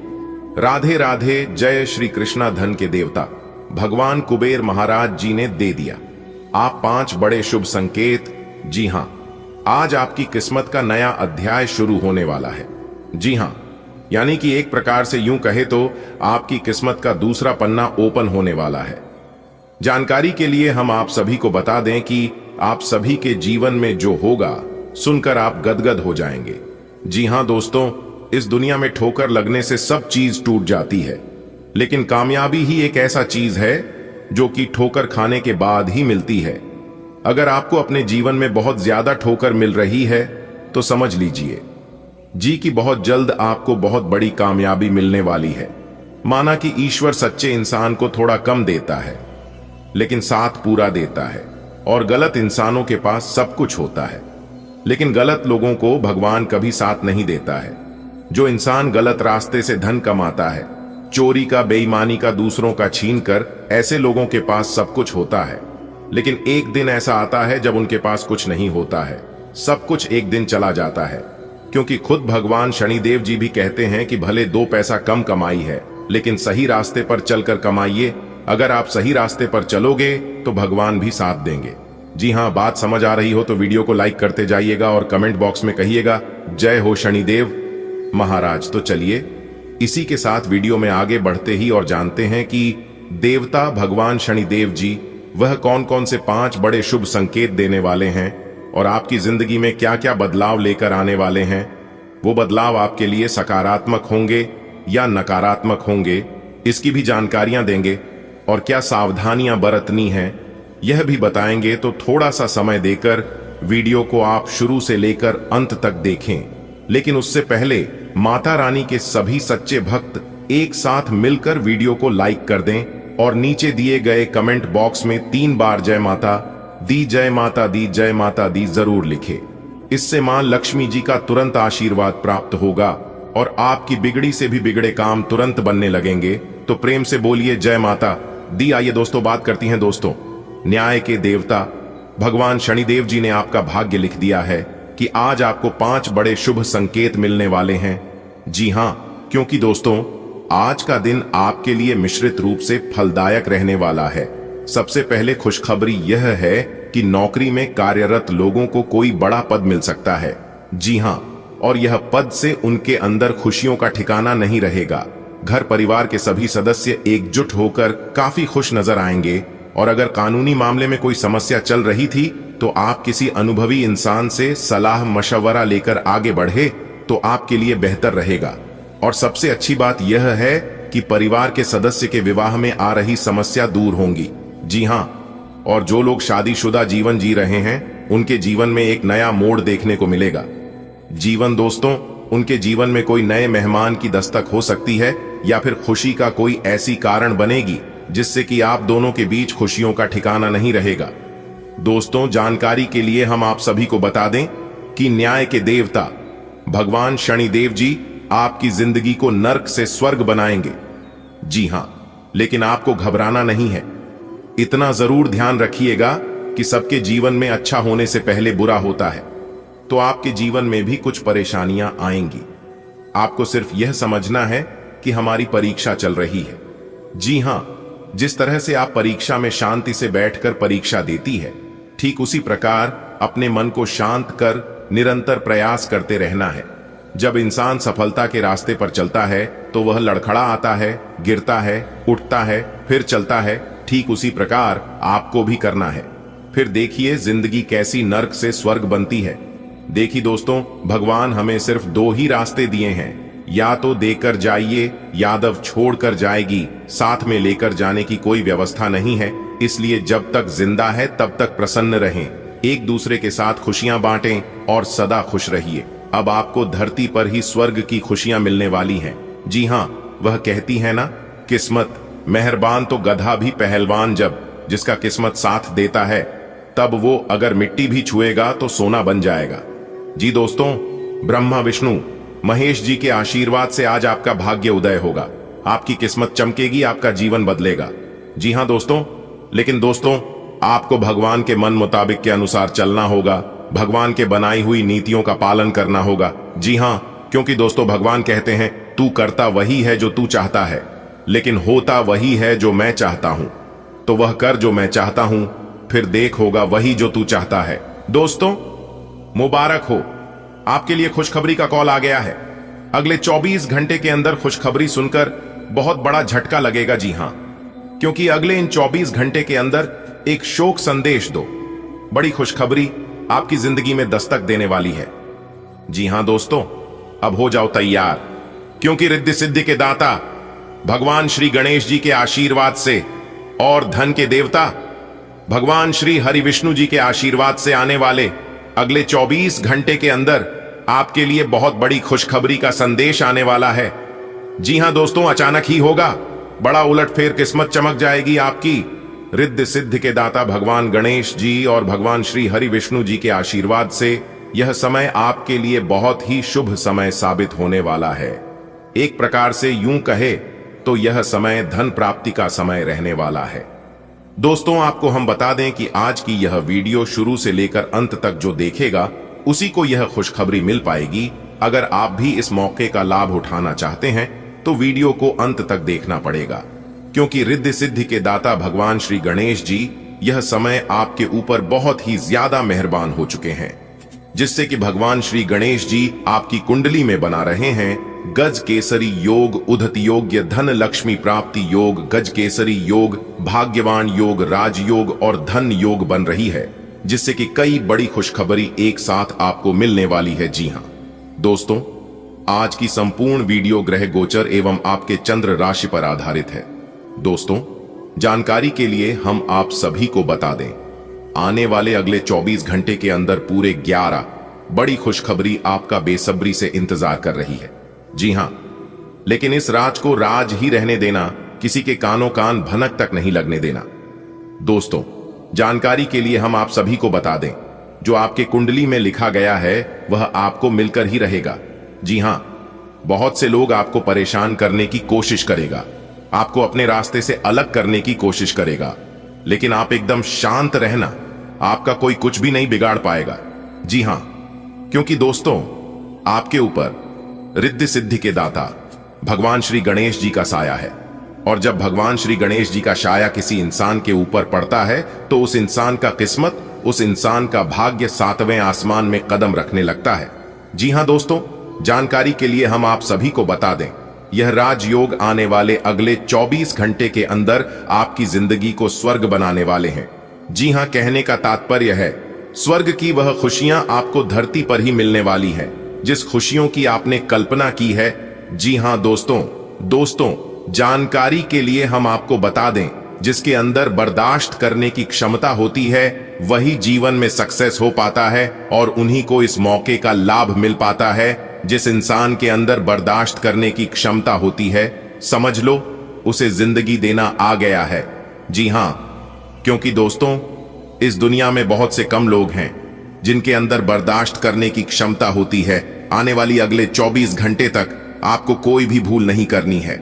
राधे राधे, जय श्री कृष्णा। धन के देवता भगवान कुबेर महाराज जी ने दे दिया आप 5 बड़े शुभ संकेत। जी हां, आज आपकी किस्मत का नया अध्याय शुरू होने वाला है। जी हां, यानी कि एक प्रकार से यूं कहे तो आपकी किस्मत का दूसरा पन्ना ओपन होने वाला है। जानकारी के लिए हम आप सभी को बता दें कि आप सभी के जीवन में जो होगा सुनकर आप गदगद हो जाएंगे। जी हां दोस्तों, इस दुनिया में ठोकर लगने से सब चीज टूट जाती है, लेकिन कामयाबी ही एक ऐसा चीज है जो कि ठोकर खाने के बाद ही मिलती है। अगर आपको अपने जीवन में बहुत ज्यादा ठोकर मिल रही है तो समझ लीजिए जी कि बहुत जल्द आपको बहुत बड़ी कामयाबी मिलने वाली है। माना कि ईश्वर सच्चे इंसान को थोड़ा कम देता है लेकिन साथ पूरा देता है, और गलत इंसानों के पास सब कुछ होता है, लेकिन गलत लोगों को भगवान कभी साथ नहीं देता है। जो इंसान गलत रास्ते से धन कमाता है, चोरी का, बेईमानी का, दूसरों का छीन कर, ऐसे लोगों के पास सब कुछ होता है, लेकिन एक दिन ऐसा आता है जब उनके पास कुछ नहीं होता है, सब कुछ एक दिन चला जाता है, क्योंकि खुद भगवान शनिदेव जी भी कहते हैं कि भले 2 पैसा कम कमाई है, लेकिन सही रास्ते पर चलकर कमाइए। अगर आप सही रास्ते पर चलोगे तो भगवान भी साथ देंगे। जी हाँ, बात समझ आ रही हो तो वीडियो को लाइक करते जाइएगा और कमेंट बॉक्स में कहिएगा जय हो शनिदेव महाराज। तो चलिए इसी के साथ वीडियो में आगे बढ़ते ही और जानते हैं कि देवता भगवान शनिदेव जी वह कौन कौन से 5 बड़े शुभ संकेत देने वाले हैं और आपकी जिंदगी में क्या क्या बदलाव लेकर आने वाले हैं। वो बदलाव आपके लिए सकारात्मक होंगे या नकारात्मक होंगे, इसकी भी जानकारियां देंगे और क्या सावधानियां बरतनी हैं यह भी बताएंगे। तो थोड़ा सा समय देकर वीडियो को आप शुरू से लेकर अंत तक देखें, लेकिन उससे पहले माता रानी के सभी सच्चे भक्त एक साथ मिलकर वीडियो को लाइक कर दें और नीचे दिए गए कमेंट बॉक्स में 3 बार जय माता दी, जय माता दी, जय माता दी जरूर लिखे। इससे मां लक्ष्मी जी का तुरंत आशीर्वाद प्राप्त होगा और आपकी बिगड़ी से भी बिगड़े काम तुरंत बनने लगेंगे। तो प्रेम से बोलिए जय माता दी। आइए दोस्तों बात करती हैं दोस्तों, न्याय के देवता भगवान शनिदेव जी ने आपका भाग्य लिख दिया है कि आज आपको 5 बड़े शुभ संकेत मिलने वाले हैं। जी हां, क्योंकि दोस्तों आज का दिन आपके लिए मिश्रित रूप से फलदायक रहने वाला है। सबसे पहले खुशखबरी यह है कि नौकरी में कार्यरत लोगों को कोई बड़ा पद मिल सकता है। जी हां, और यह पद से उनके अंदर खुशियों का ठिकाना नहीं रहेगा। घर परिवार के सभी सदस्य एकजुट होकर काफी खुश नजर आएंगे और अगर कानूनी मामले में कोई समस्या चल रही थी तो आप किसी अनुभवी इंसान से सलाह मशवरा लेकर आगे बढ़े तो आपके लिए बेहतर रहेगा। और सबसे अच्छी बात यह है कि परिवार के सदस्य के विवाह में आ रही समस्या दूर होंगी। जी हां, और जो लोग शादीशुदा जीवन जी रहे हैं उनके जीवन में एक नया मोड़ देखने को मिलेगा। जीवन दोस्तों, उनके जीवन में कोई नए मेहमान की दस्तक हो सकती है या फिर खुशी का कोई ऐसी कारण बनेगी जिससे कि आप दोनों के बीच खुशियों का ठिकाना नहीं रहेगा। दोस्तों जानकारी के लिए हम आप सभी को बता दें कि न्याय के देवता भगवान शनिदेव जी आपकी जिंदगी को नर्क से स्वर्ग बनाएंगे। जी हां, लेकिन आपको घबराना नहीं है। इतना जरूर ध्यान रखिएगा कि सबके जीवन में अच्छा होने से पहले बुरा होता है, तो आपके जीवन में भी कुछ परेशानियां आएंगी। आपको सिर्फ यह समझना है कि हमारी परीक्षा चल रही है। जी हां, जिस तरह से आप परीक्षा में शांति से बैठकर परीक्षा देती है, ठीक उसी प्रकार अपने मन को शांत कर निरंतर प्रयास करते रहना है। जब इंसान सफलता के रास्ते पर चलता है तो वह लड़खड़ा आता है, गिरता है, उठता है, फिर चलता है। ठीक उसी प्रकार आपको भी करना है। फिर देखिए जिंदगी कैसी नर्क से स्वर्ग बनती है। देखिए दोस्तों, भगवान हमें सिर्फ 2 ही रास्ते दिए हैं, या तो देकर जाइए, यादव छोड़कर जाएगी। साथ में लेकर जाने की कोई व्यवस्था नहीं है। इसलिए जब तक जिंदा है तब तक प्रसन्न रहें, एक दूसरे के साथ खुशियां बांटें और सदा खुश रहिए। अब आपको धरती पर ही स्वर्ग की खुशियां मिलने वाली हैं। जी हां, वह कहती है ना, किस्मत मेहरबान तो गधा भी पहलवान। जब जिसका किस्मत साथ देता है तब वो अगर मिट्टी भी छुएगा तो सोना बन जाएगा। जी दोस्तों, ब्रह्मा विष्णु महेश जी के आशीर्वाद से आज आपका भाग्य उदय होगा, आपकी किस्मत चमकेगी, आपका जीवन बदलेगा। जी हां दोस्तों, लेकिन दोस्तों आपको भगवान के मन मुताबिक के अनुसार चलना होगा, भगवान के बनाई हुई नीतियों का पालन करना होगा। जी हां, क्योंकि दोस्तों भगवान कहते हैं तू करता वही है जो तू चाहता है, लेकिन होता वही है जो मैं चाहता हूं। तो वह कर जो मैं चाहता हूं, फिर देख होगा वही जो तू चाहता है। दोस्तों मुबारक हो, आपके लिए खुशखबरी का कॉल आ गया है। अगले 24 घंटे के अंदर खुशखबरी सुनकर बहुत बड़ा झटका लगेगा। जी हां, क्योंकि अगले इन 24 घंटे के अंदर एक शोक संदेश दो बड़ी खुशखबरी आपकी जिंदगी में दस्तक देने वाली है। जी हां दोस्तों, अब हो जाओ तैयार, क्योंकि रिद्धि सिद्धि के दाता भगवान श्री गणेश जी के आशीर्वाद से और धन के देवता भगवान श्री हरि विष्णु जी के आशीर्वाद से आने वाले अगले 24 घंटे के अंदर आपके लिए बहुत बड़ी खुशखबरी का संदेश आने वाला है। जी हां दोस्तों, अचानक ही होगा, बड़ा उलटफेर किस्मत चमक जाएगी आपकी। रिद्धि सिद्धि के दाता भगवान गणेश जी और भगवान श्री हरि विष्णु जी के आशीर्वाद से यह समय आपके लिए बहुत ही शुभ समय साबित होने वाला है। एक प्रकार से यूं कहे तो यह समय धन प्राप्ति का समय रहने वाला है। दोस्तों आपको हम बता दें कि आज की यह वीडियो शुरू से लेकर अंत तक जो देखेगा उसी को यह खुशखबरी मिल पाएगी। अगर आप भी इस मौके का लाभ उठाना चाहते हैं तो वीडियो को अंत तक देखना पड़ेगा, क्योंकि रिद्धि सिद्धि के दाता भगवान श्री गणेश जी यह समय आपके ऊपर बहुत ही ज्यादा मेहरबान हो चुके हैं, जिससे कि भगवान श्री गणेश जी आपकी कुंडली में बना रहे हैं गज केसरी योग, उद्धति योग्य धन लक्ष्मी प्राप्ति योग, गज केसरी योग, भाग्यवान योग, राजयोग और धन योग बन रही है, जिससे कि कई बड़ी खुशखबरी एक साथ आपको मिलने वाली है। जी हां दोस्तों, आज की संपूर्ण वीडियो ग्रह गोचर एवं आपके चंद्र राशि पर आधारित है। दोस्तों, जानकारी के लिए हम आप सभी को बता दें, आने वाले अगले 24 घंटे के अंदर पूरे 11 बड़ी खुशखबरी आपका बेसब्री से इंतजार कर रही है। जी हां, लेकिन इस राज को राज ही रहने देना, किसी के कानों कान भनक तक नहीं लगने देना। दोस्तों, जानकारी के लिए हम आप सभी को बता दें, जो आपके कुंडली में लिखा गया है वह आपको मिलकर ही रहेगा। जी हां, बहुत से लोग आपको परेशान करने की कोशिश करेगा, आपको अपने रास्ते से अलग करने की कोशिश करेगा, लेकिन आप एकदम शांत रहना, आपका कोई कुछ भी नहीं बिगाड़ पाएगा। जी हां, क्योंकि दोस्तों, आपके ऊपर रिद्धि सिद्धि के दाता भगवान श्री गणेश जी का साया है, और जब भगवान श्री गणेश जी का साया किसी इंसान के ऊपर पड़ता है तो उस इंसान का किस्मत, उस इंसान का भाग्य 7वें आसमान में कदम रखने लगता है। जी हां दोस्तों, जानकारी के लिए हम आप सभी को बता दें, यह राजयोग आने वाले अगले 24 घंटे के अंदर आपकी जिंदगी को स्वर्ग बनाने वाले हैं। जी हां, कहने का तात्पर्य है स्वर्ग की वह खुशियां आपको धरती पर ही मिलने वाली हैं, जिस खुशियों की आपने कल्पना की है। जी हां दोस्तों, जानकारी के लिए हम आपको बता दें, जिसके अंदर बर्दाश्त करने की क्षमता होती है वही जीवन में सक्सेस हो पाता है, और उन्हीं को इस मौके का लाभ मिल पाता है। जिस इंसान के अंदर बर्दाश्त करने की क्षमता होती है, समझ लो उसे जिंदगी देना आ गया है। जी हां, क्योंकि दोस्तों, इस दुनिया में बहुत से कम लोग हैं जिनके अंदर बर्दाश्त करने की क्षमता होती है। आने वाली अगले 24 घंटे तक आपको कोई भी भूल नहीं करनी है।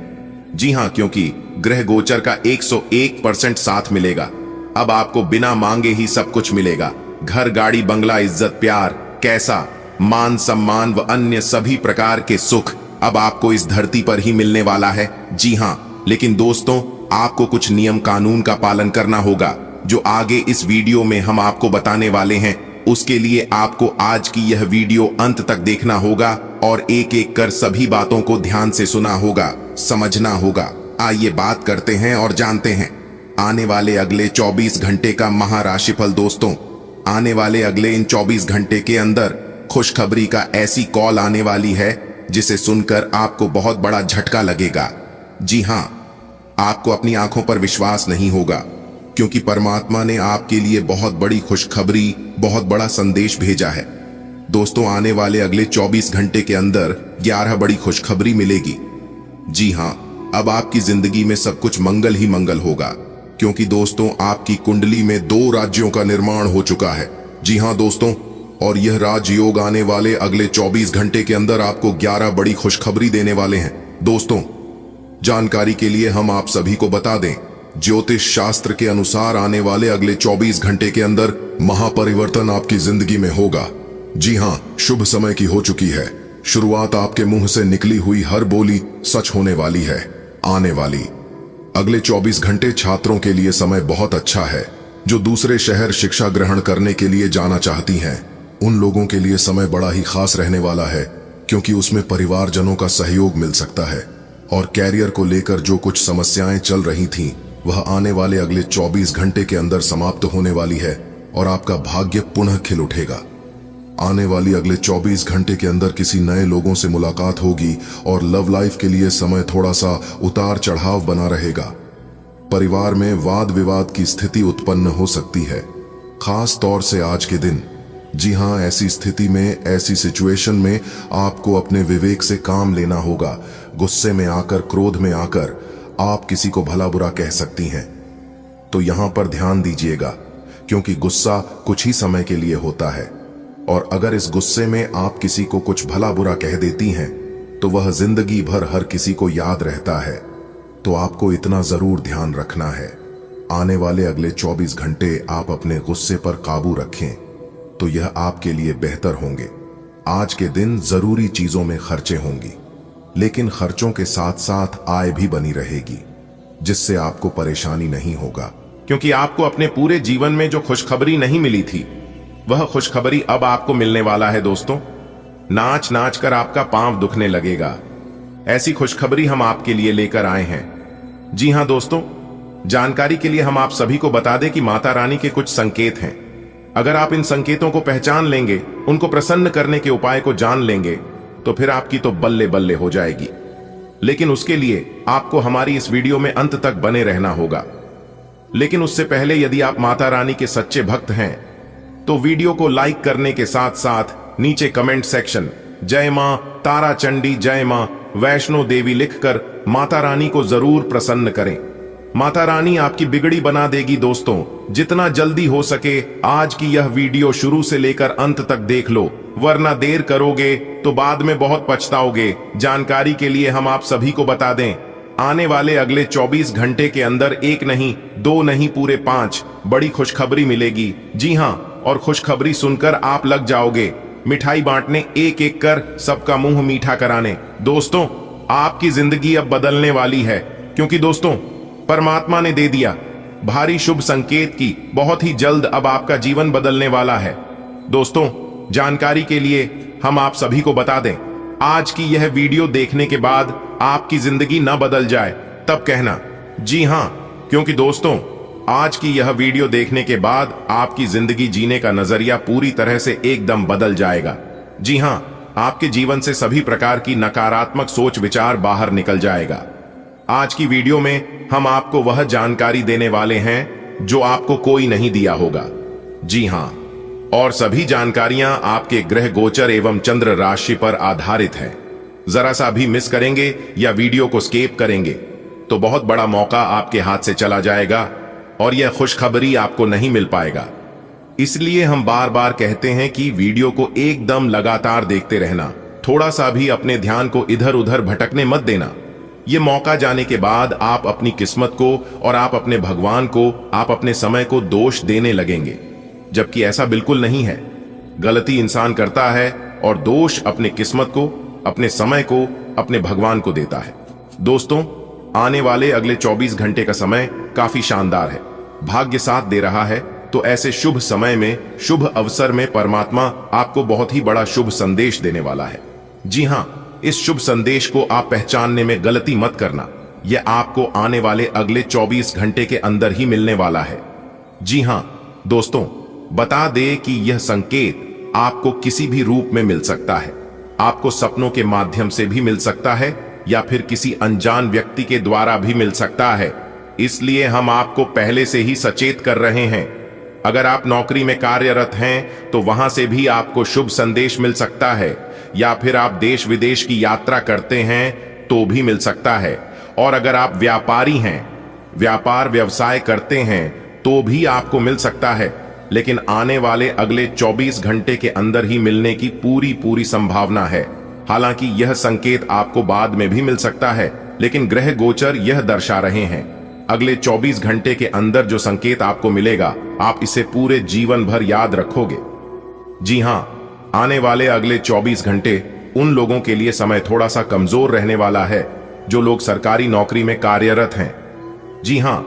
जी हां, क्योंकि ग्रह गोचर का 101% साथ मिलेगा। अब आपको बिना मांगे ही सब कुछ मिलेगा, घर, गाड़ी, बंगला, इज्जत, प्यार, कैसा मान सम्मान व अन्य सभी प्रकार के सुख अब आपको इस धरती पर ही मिलने वाला है। जी हां, लेकिन दोस्तों, आपको कुछ नियम कानून का पालन करना होगा, जो आगे इस वीडियो में हम आपको बताने वाले हैं। उसके लिए आपको आज की यह वीडियो अंत तक देखना होगा और एक एक कर सभी बातों को ध्यान से सुना होगा, समझना होगा। आइए बात करते हैं और जानते हैं आने वाले अगले 24 घंटे का महाराशिफल। दोस्तों, आने वाले अगले इन 24 घंटे के अंदर खुशखबरी का ऐसी कॉल आने वाली है जिसे सुनकर आपको बहुत बड़ा झटका लगेगा। जी हां, आपको अपनी आंखों पर विश्वास नहीं होगा, क्योंकि परमात्मा ने आपके लिए बहुत बड़ी खुशखबरी, बहुत बड़ा संदेश भेजा है। दोस्तों, आने वाले अगले 24 घंटे के अंदर 11 बड़ी खुशखबरी मिलेगी। जी हां, अब आपकी जिंदगी में सब कुछ मंगल ही मंगल होगा, क्योंकि दोस्तों, आपकी कुंडली में 2 राज्यों का निर्माण हो चुका है। जी हां दोस्तों, और यह राजयोग आने वाले अगले 24 घंटे के अंदर आपको 11 बड़ी खुशखबरी देने वाले हैं। दोस्तों, जानकारी के लिए हम आप सभी को बता दें, ज्योतिष शास्त्र के अनुसार आने वाले अगले 24 घंटे के अंदर महापरिवर्तन आपकी जिंदगी में होगा। जी हां, शुभ समय की हो चुकी है। शुरुआत आपके मुंह से निकली हुई हर बोली सच होने वाली है। आने वाली अगले 24 घंटे छात्रों के लिए समय बहुत अच्छा है, जो दूसरे शहर शिक्षा ग्रहण करने के लिए जाना चाहती हैं। उन लोगों के लिए समय बड़ा ही खास रहने वाला है, क्योंकि उसमें परिवारजनों का सहयोग मिल सकता है, और कैरियर को लेकर जो कुछ समस्याएं चल रही थीं, वह आने वाले अगले 24 घंटे के अंदर समाप्त होने वाली है, और आपका भाग्य पुनः खिल उठेगा। आने वाली अगले 24 घंटे के अंदर किसी नए लोगों से मुलाकात होगी, और लव लाइफ के लिए समय थोड़ा सा उतार चढ़ाव बना रहेगा। परिवार में वाद विवाद की स्थिति उत्पन्न हो सकती है, खास तौर से आज के दिन। जी हां, ऐसी स्थिति में, ऐसी सिचुएशन में आपको अपने विवेक से काम लेना होगा। गुस्से में आकर, क्रोध में आकर आप किसी को भला बुरा कह सकती हैं, तो यहां पर ध्यान दीजिएगा, क्योंकि गुस्सा कुछ ही समय के लिए होता है, और अगर इस गुस्से में आप किसी को कुछ भला बुरा कह देती हैं तो वह जिंदगी भर हर किसी को याद रहता है। तो आपको इतना जरूर ध्यान रखना है, आने वाले अगले 24 घंटे आप अपने गुस्से पर काबू रखें। तो यह आपके लिए बेहतर होंगे। आज के दिन जरूरी चीजों में खर्चे होंगी, लेकिन खर्चों के साथ साथ आय भी बनी रहेगी, जिससे आपको परेशानी नहीं होगा। क्योंकि आपको अपने पूरे जीवन में जो खुशखबरी नहीं मिली थी, वह खुशखबरी अब आपको मिलने वाला है दोस्तों। नाच नाच कर आपका पांव दुखने लगेगा, ऐसी खुशखबरी हम आपके लिए लेकर आए हैं। जी हां दोस्तों, जानकारी के लिए हम आप सभी को बता दें कि माता रानी के कुछ संकेत हैं। अगर आप इन संकेतों को पहचान लेंगे, उनको प्रसन्न करने के उपाय को जान लेंगे, तो फिर आपकी तो बल्ले बल्ले हो जाएगी। लेकिन उसके लिए आपको हमारी इस वीडियो में अंत तक बने रहना होगा। लेकिन उससे पहले यदि आप माता रानी के सच्चे भक्त हैं, तो वीडियो को लाइक करने के साथ साथ नीचे कमेंट सेक्शन जय मां तारा चंडी, जय मां वैष्णो देवी लिखकर माता रानी को जरूर प्रसन्न करें। माता रानी आपकी बिगड़ी बना देगी दोस्तों। जितना जल्दी हो सके आज की यह वीडियो शुरू से लेकर अंत तक देख लो, वरना देर करोगे तो बाद में बहुत पछताओगे। जानकारी के लिए हम आप सभी को बता दें, आने वाले अगले 24 घंटे के अंदर एक नहीं, दो नहीं, पूरे 5 बड़ी खुशखबरी मिलेगी। जी हां, और खुशखबरी सुनकर आप लग जाओगे मिठाई बांटने, एक एक कर सबका मुंह मीठा कराने। दोस्तों, आपकी जिंदगी अब बदलने वाली है, क्योंकि दोस्तों परमात्मा ने दे दिया भारी शुभ संकेत की बहुत ही जल्द अब आपका जीवन बदलने वाला है। दोस्तों, जानकारी के लिए हम आप सभी को बता दें, आज की यह वीडियो देखने के बाद आपकी जिंदगी न बदल जाए तब कहना। जी हां, क्योंकि दोस्तों आज की यह वीडियो देखने के बाद आपकी जिंदगी जीने का नजरिया पूरी तरह से एकदम बदल जाएगा। जी हां, आपके जीवन से सभी प्रकार की नकारात्मक सोच विचार बाहर निकल जाएगा। आज की वीडियो में हम आपको वह जानकारी देने वाले हैं जो आपको कोई नहीं दिया होगा। जी हां, और सभी जानकारियां आपके ग्रह गोचर एवं चंद्र राशि पर आधारित है। जरा सा भी मिस करेंगे या वीडियो को स्किप करेंगे तो बहुत बड़ा मौका आपके हाथ से चला जाएगा और यह खुशखबरी आपको नहीं मिल पाएगा। इसलिए हम बार बार कहते हैं कि वीडियो को एकदम लगातार देखते रहना, थोड़ा सा भी अपने ध्यान को इधर उधर भटकने मत देना। यह मौका जाने के बाद आप अपनी किस्मत को और आप अपने भगवान को, आप अपने समय को दोष देने लगेंगे, जबकि ऐसा बिल्कुल नहीं है। गलती इंसान करता है और दोष अपने किस्मत को, अपने समय को, अपने भगवान को देता है। दोस्तों, आने वाले अगले 24 घंटे का समय काफी शानदार है, भाग्य साथ दे रहा है। तो ऐसे शुभ समय में, शुभ अवसर में परमात्मा आपको बहुत ही बड़ा शुभ संदेश देने वाला है। जी हां, इस शुभ संदेश को आप पहचानने में गलती मत करना। यह आपको आने वाले अगले 24 घंटे के अंदर ही मिलने वाला है। जी हां दोस्तों, बता दे कि यह संकेत आपको किसी भी रूप में मिल सकता है। आपको सपनों के माध्यम से भी मिल सकता है या फिर किसी अनजान व्यक्ति के द्वारा भी मिल सकता है। इसलिए हम आपको पहले से ही सचेत कर रहे हैं। अगर आप नौकरी में कार्यरत हैं तो वहां से भी आपको शुभ संदेश मिल सकता है, या फिर आप देश विदेश की यात्रा करते हैं तो भी मिल सकता है। और अगर आप व्यापारी हैं, व्यापार व्यवसाय करते हैं तो भी आपको मिल सकता है। लेकिन आने वाले अगले 24 घंटे के अंदर ही मिलने की पूरी संभावना है। हालांकि यह संकेत आपको बाद में भी मिल सकता है, लेकिन ग्रह गोचर यह दर्शा रहे हैं अगले 24 घंटे के अंदर जो संकेत आपको मिलेगा, आप इसे पूरे जीवन भर याद रखोगे। जी हां, आने वाले अगले 24 घंटे उन लोगों के लिए समय थोड़ा सा कमजोर रहने वाला है जो लोग सरकारी नौकरी में कार्यरत हैं। जी हां,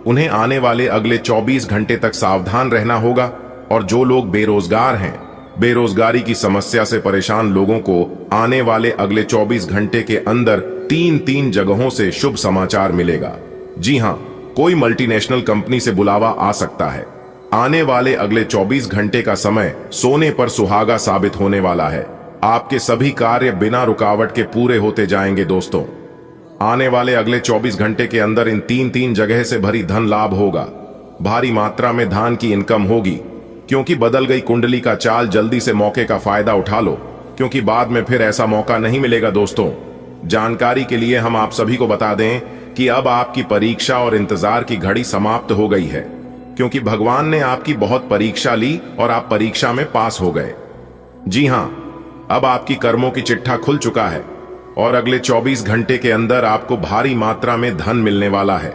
उन्हें आने वाले अगले 24 घंटे तक सावधान रहना होगा। और जो लोग बेरोजगार हैं, बेरोजगारी की समस्या से परेशान लोगों को आने वाले अगले 24 घंटे के अंदर 3 जगहों से शुभ समाचार मिलेगा। जी हां, कोई मल्टीनेशनल कंपनी से बुलावा आ सकता है। आने वाले अगले 24 घंटे का समय सोने पर सुहागा साबित होने वाला है। आपके सभी कार्य बिना रुकावट के पूरे होते जाएंगे। दोस्तों, आने वाले अगले 24 घंटे के अंदर इन 3 जगह से भरी धन लाभ होगा। भारी मात्रा में धान की इनकम होगी, क्योंकि बदल गई कुंडली का चाल। जल्दी से मौके का फायदा उठा लो, क्योंकि बाद में फिर ऐसा मौका नहीं मिलेगा। दोस्तों, जानकारी के लिए हम आप सभी को बता दें कि अब आपकी परीक्षा और इंतजार की घड़ी समाप्त हो गई है, क्योंकि भगवान ने आपकी बहुत परीक्षा ली और आप परीक्षा में पास हो गए। जी हां, अब आपकी कर्मों की चिट्ठा खुल चुका है और अगले 24 घंटे के अंदर आपको भारी मात्रा में धन मिलने वाला है।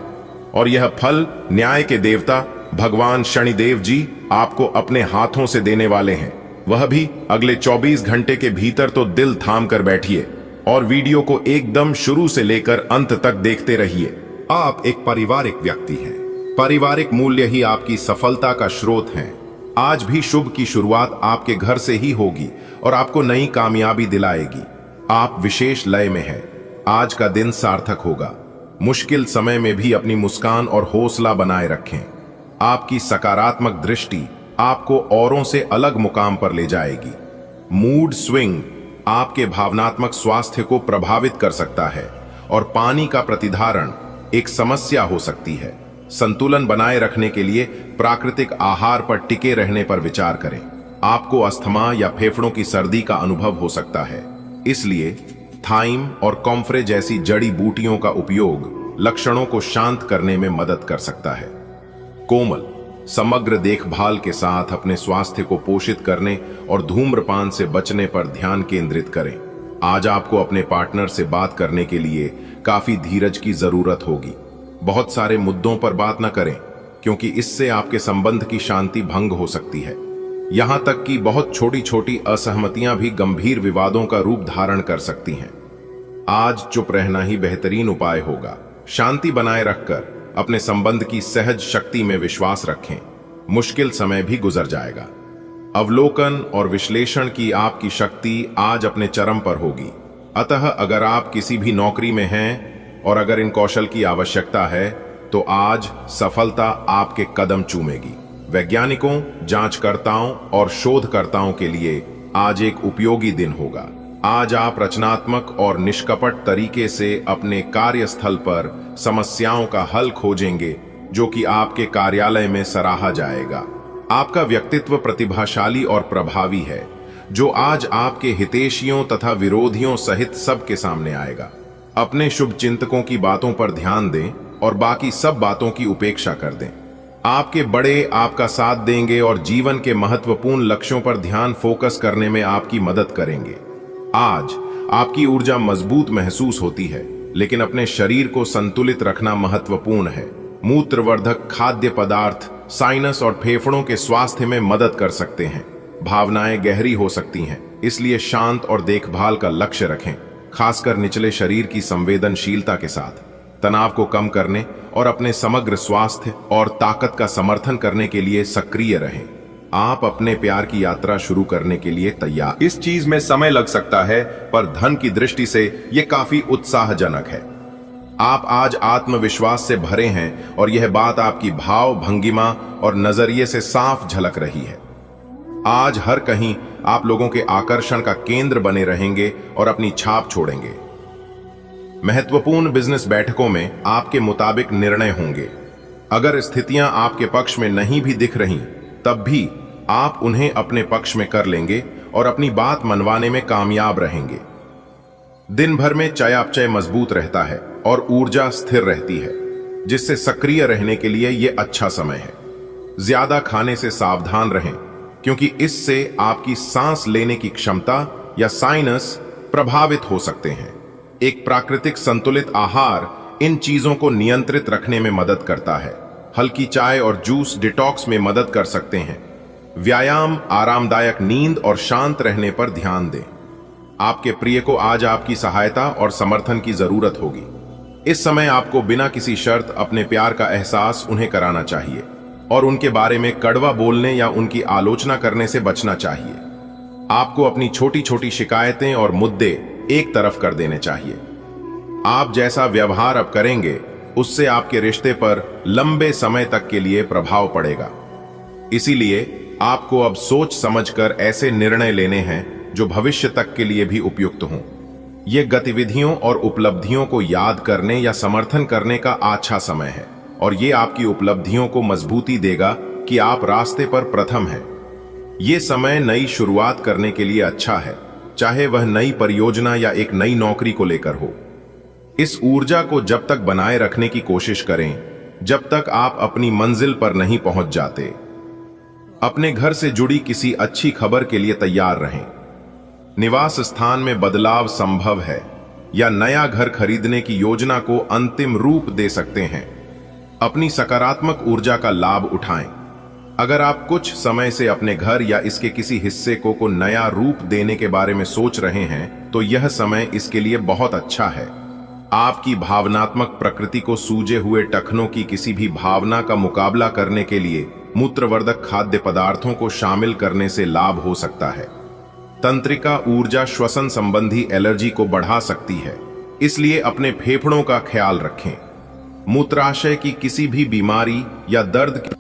और यह फल न्याय के देवता भगवान शनिदेव जी आपको अपने हाथों से देने वाले हैं, वह भी अगले 24 घंटे के भीतर। तो दिल थाम कर बैठिए और वीडियो को एकदम शुरू से लेकर अंत तक देखते रहिए। आप एक पारिवारिक व्यक्ति हैं। पारिवारिक मूल्य ही आपकी सफलता का स्रोत हैं। आज भी शुभ की शुरुआत आपके घर से ही होगी और आपको नई कामयाबी दिलाएगी। आप विशेष लय में हैं। आज का दिन सार्थक होगा। मुश्किल समय में भी अपनी मुस्कान और हौसला बनाए रखें। आपकी सकारात्मक दृष्टि आपको औरों से अलग मुकाम पर ले जाएगी। मूड स्विंग आपके भावनात्मक स्वास्थ्य को प्रभावित कर सकता है और पानी का प्रतिधारण एक समस्या हो सकती है। संतुलन बनाए रखने के लिए प्राकृतिक आहार पर टिके रहने पर विचार करें। आपको अस्थमा या फेफड़ों की सर्दी का अनुभव हो सकता है, इसलिए थाइम और कॉम्फ्रे जैसी जड़ी बूटियों का उपयोग लक्षणों को शांत करने में मदद कर सकता है। कोमल समग्र देखभाल के साथ अपने स्वास्थ्य को पोषित करने और धूम्रपान से बचने पर ध्यान केंद्रित करें। आज आपको अपने पार्टनर से बात करने के लिए काफी धीरज की जरूरत होगी। बहुत सारे मुद्दों पर बात न करें, क्योंकि इससे आपके संबंध की शांति भंग हो सकती है। यहां तक कि बहुत छोटी छोटी असहमतियां भी गंभीर विवादों का रूप धारण कर सकती हैं। आज चुप रहना ही बेहतरीन उपाय होगा। शांति बनाए रखकर अपने संबंध की सहज शक्ति में विश्वास रखें। मुश्किल समय भी गुजर जाएगा। अवलोकन और विश्लेषण की आपकी शक्ति आज अपने चरम पर होगी। अतः अगर आप किसी भी नौकरी में हैं और अगर इन कौशल की आवश्यकता है, तो आज सफलता आपके कदम चूमेगी। वैज्ञानिकों, जांचकर्ताओं और शोधकर्ताओं के लिए आज एक उपयोगी दिन होगा। आज आप रचनात्मक और निष्कपट तरीके से अपने कार्यस्थल पर समस्याओं का हल खोजेंगे, जो कि आपके कार्यालय में सराहा जाएगा। आपका व्यक्तित्व प्रतिभाशाली और प्रभावी है, जो आज आपके हितैषियों तथा विरोधियों सहित सबके सामने आएगा। अपने शुभ चिंतकों की बातों पर ध्यान दें और बाकी सब बातों की उपेक्षा कर दें। आपके बड़े आपका साथ देंगे और जीवन के महत्वपूर्ण लक्ष्यों पर ध्यान फोकस करने में आपकी मदद करेंगे। आज आपकी ऊर्जा मजबूत महसूस होती है, लेकिन अपने शरीर को संतुलित रखना महत्वपूर्ण है। मूत्रवर्धक खाद्य पदार्थ साइनस और फेफड़ों के स्वास्थ्य में मदद कर सकते हैं। भावनाएं गहरी हो सकती हैं, इसलिए शांत और देखभाल का लक्ष्य रखें, खासकर निचले शरीर की संवेदनशीलता के साथ। तनाव को कम करने और अपने समग्र स्वास्थ्य और ताकत का समर्थन करने के लिए सक्रिय रहें। आप अपने प्यार की यात्रा शुरू करने के लिए तैयार। इस चीज में समय लग सकता है, पर धन की दृष्टि से यह काफी उत्साहजनक है। आप आज आत्मविश्वास से भरे हैं और यह बात आपकी भाव भंगिमा और नजरिए से साफ झलक रही है। आज हर कहीं आप लोगों के आकर्षण का केंद्र बने रहेंगे और अपनी छाप छोड़ेंगे। महत्वपूर्ण बिजनेस बैठकों में आपके मुताबिक निर्णय होंगे। अगर स्थितियां आपके पक्ष में नहीं भी दिख रही, तब भी आप उन्हें अपने पक्ष में कर लेंगे और अपनी बात मनवाने में कामयाब रहेंगे। दिन भर में चयापचय मजबूत रहता है और ऊर्जा स्थिर रहती है, जिससे सक्रिय रहने के लिए यह अच्छा समय है। ज्यादा खाने से सावधान रहें, क्योंकि इससे आपकी सांस लेने की क्षमता या साइनस प्रभावित हो सकते हैं। एक प्राकृतिक संतुलित आहार इन चीजों को नियंत्रित रखने में मदद करता है। हल्की चाय और जूस डिटॉक्स में मदद कर सकते हैं। व्यायाम, आरामदायक नींद और शांत रहने पर ध्यान दें। आपके प्रिय को आज आपकी सहायता और समर्थन की जरूरत होगी। इस समय आपको बिना किसी शर्त अपने प्यार का एहसास उन्हें कराना चाहिए और उनके बारे में कड़वा बोलने या उनकी आलोचना करने से बचना चाहिए। आपको अपनी छोटी छोटी शिकायतें और मुद्दे एक तरफ कर देने चाहिए। आप जैसा व्यवहार अब करेंगे, उससे आपके रिश्ते पर लंबे समय तक के लिए प्रभाव पड़ेगा। इसीलिए आपको अब सोच समझकर ऐसे निर्णय लेने हैं जो भविष्य तक के लिए भी उपयुक्त हों। ये गतिविधियों और उपलब्धियों को याद करने या समर्थन करने का अच्छा समय है और ये आपकी उपलब्धियों को मजबूती देगा कि आप रास्ते पर प्रथम हैं। ये समय नई शुरुआत करने के लिए अच्छा है, चाहे वह नई परियोजना या एक नई नौकरी को लेकर हो। इस ऊर्जा को जब तक बनाए रखने की कोशिश करें जब तक आप अपनी मंजिल पर नहीं पहुंच जाते। अपने घर से जुड़ी किसी अच्छी खबर के लिए तैयार रहें। निवास स्थान में बदलाव संभव है या नया घर खरीदने की योजना को अंतिम रूप दे सकते हैं। अपनी सकारात्मक ऊर्जा का लाभ उठाएं। अगर आप कुछ समय से अपने घर या इसके किसी हिस्से को नया रूप देने के बारे में सोच रहे हैं, तो यह समय इसके लिए बहुत अच्छा है। आपकी भावनात्मक प्रकृति को सूजे हुए टखनों की किसी भी भावना का मुकाबला करने के लिए मूत्रवर्धक खाद्य पदार्थों को शामिल करने से लाभ हो सकता है। तंत्रिका ऊर्जा श्वसन संबंधी एलर्जी को बढ़ा सकती है, इसलिए अपने फेफड़ों का ख्याल रखें। मूत्राशय की किसी भी बीमारी या दर्द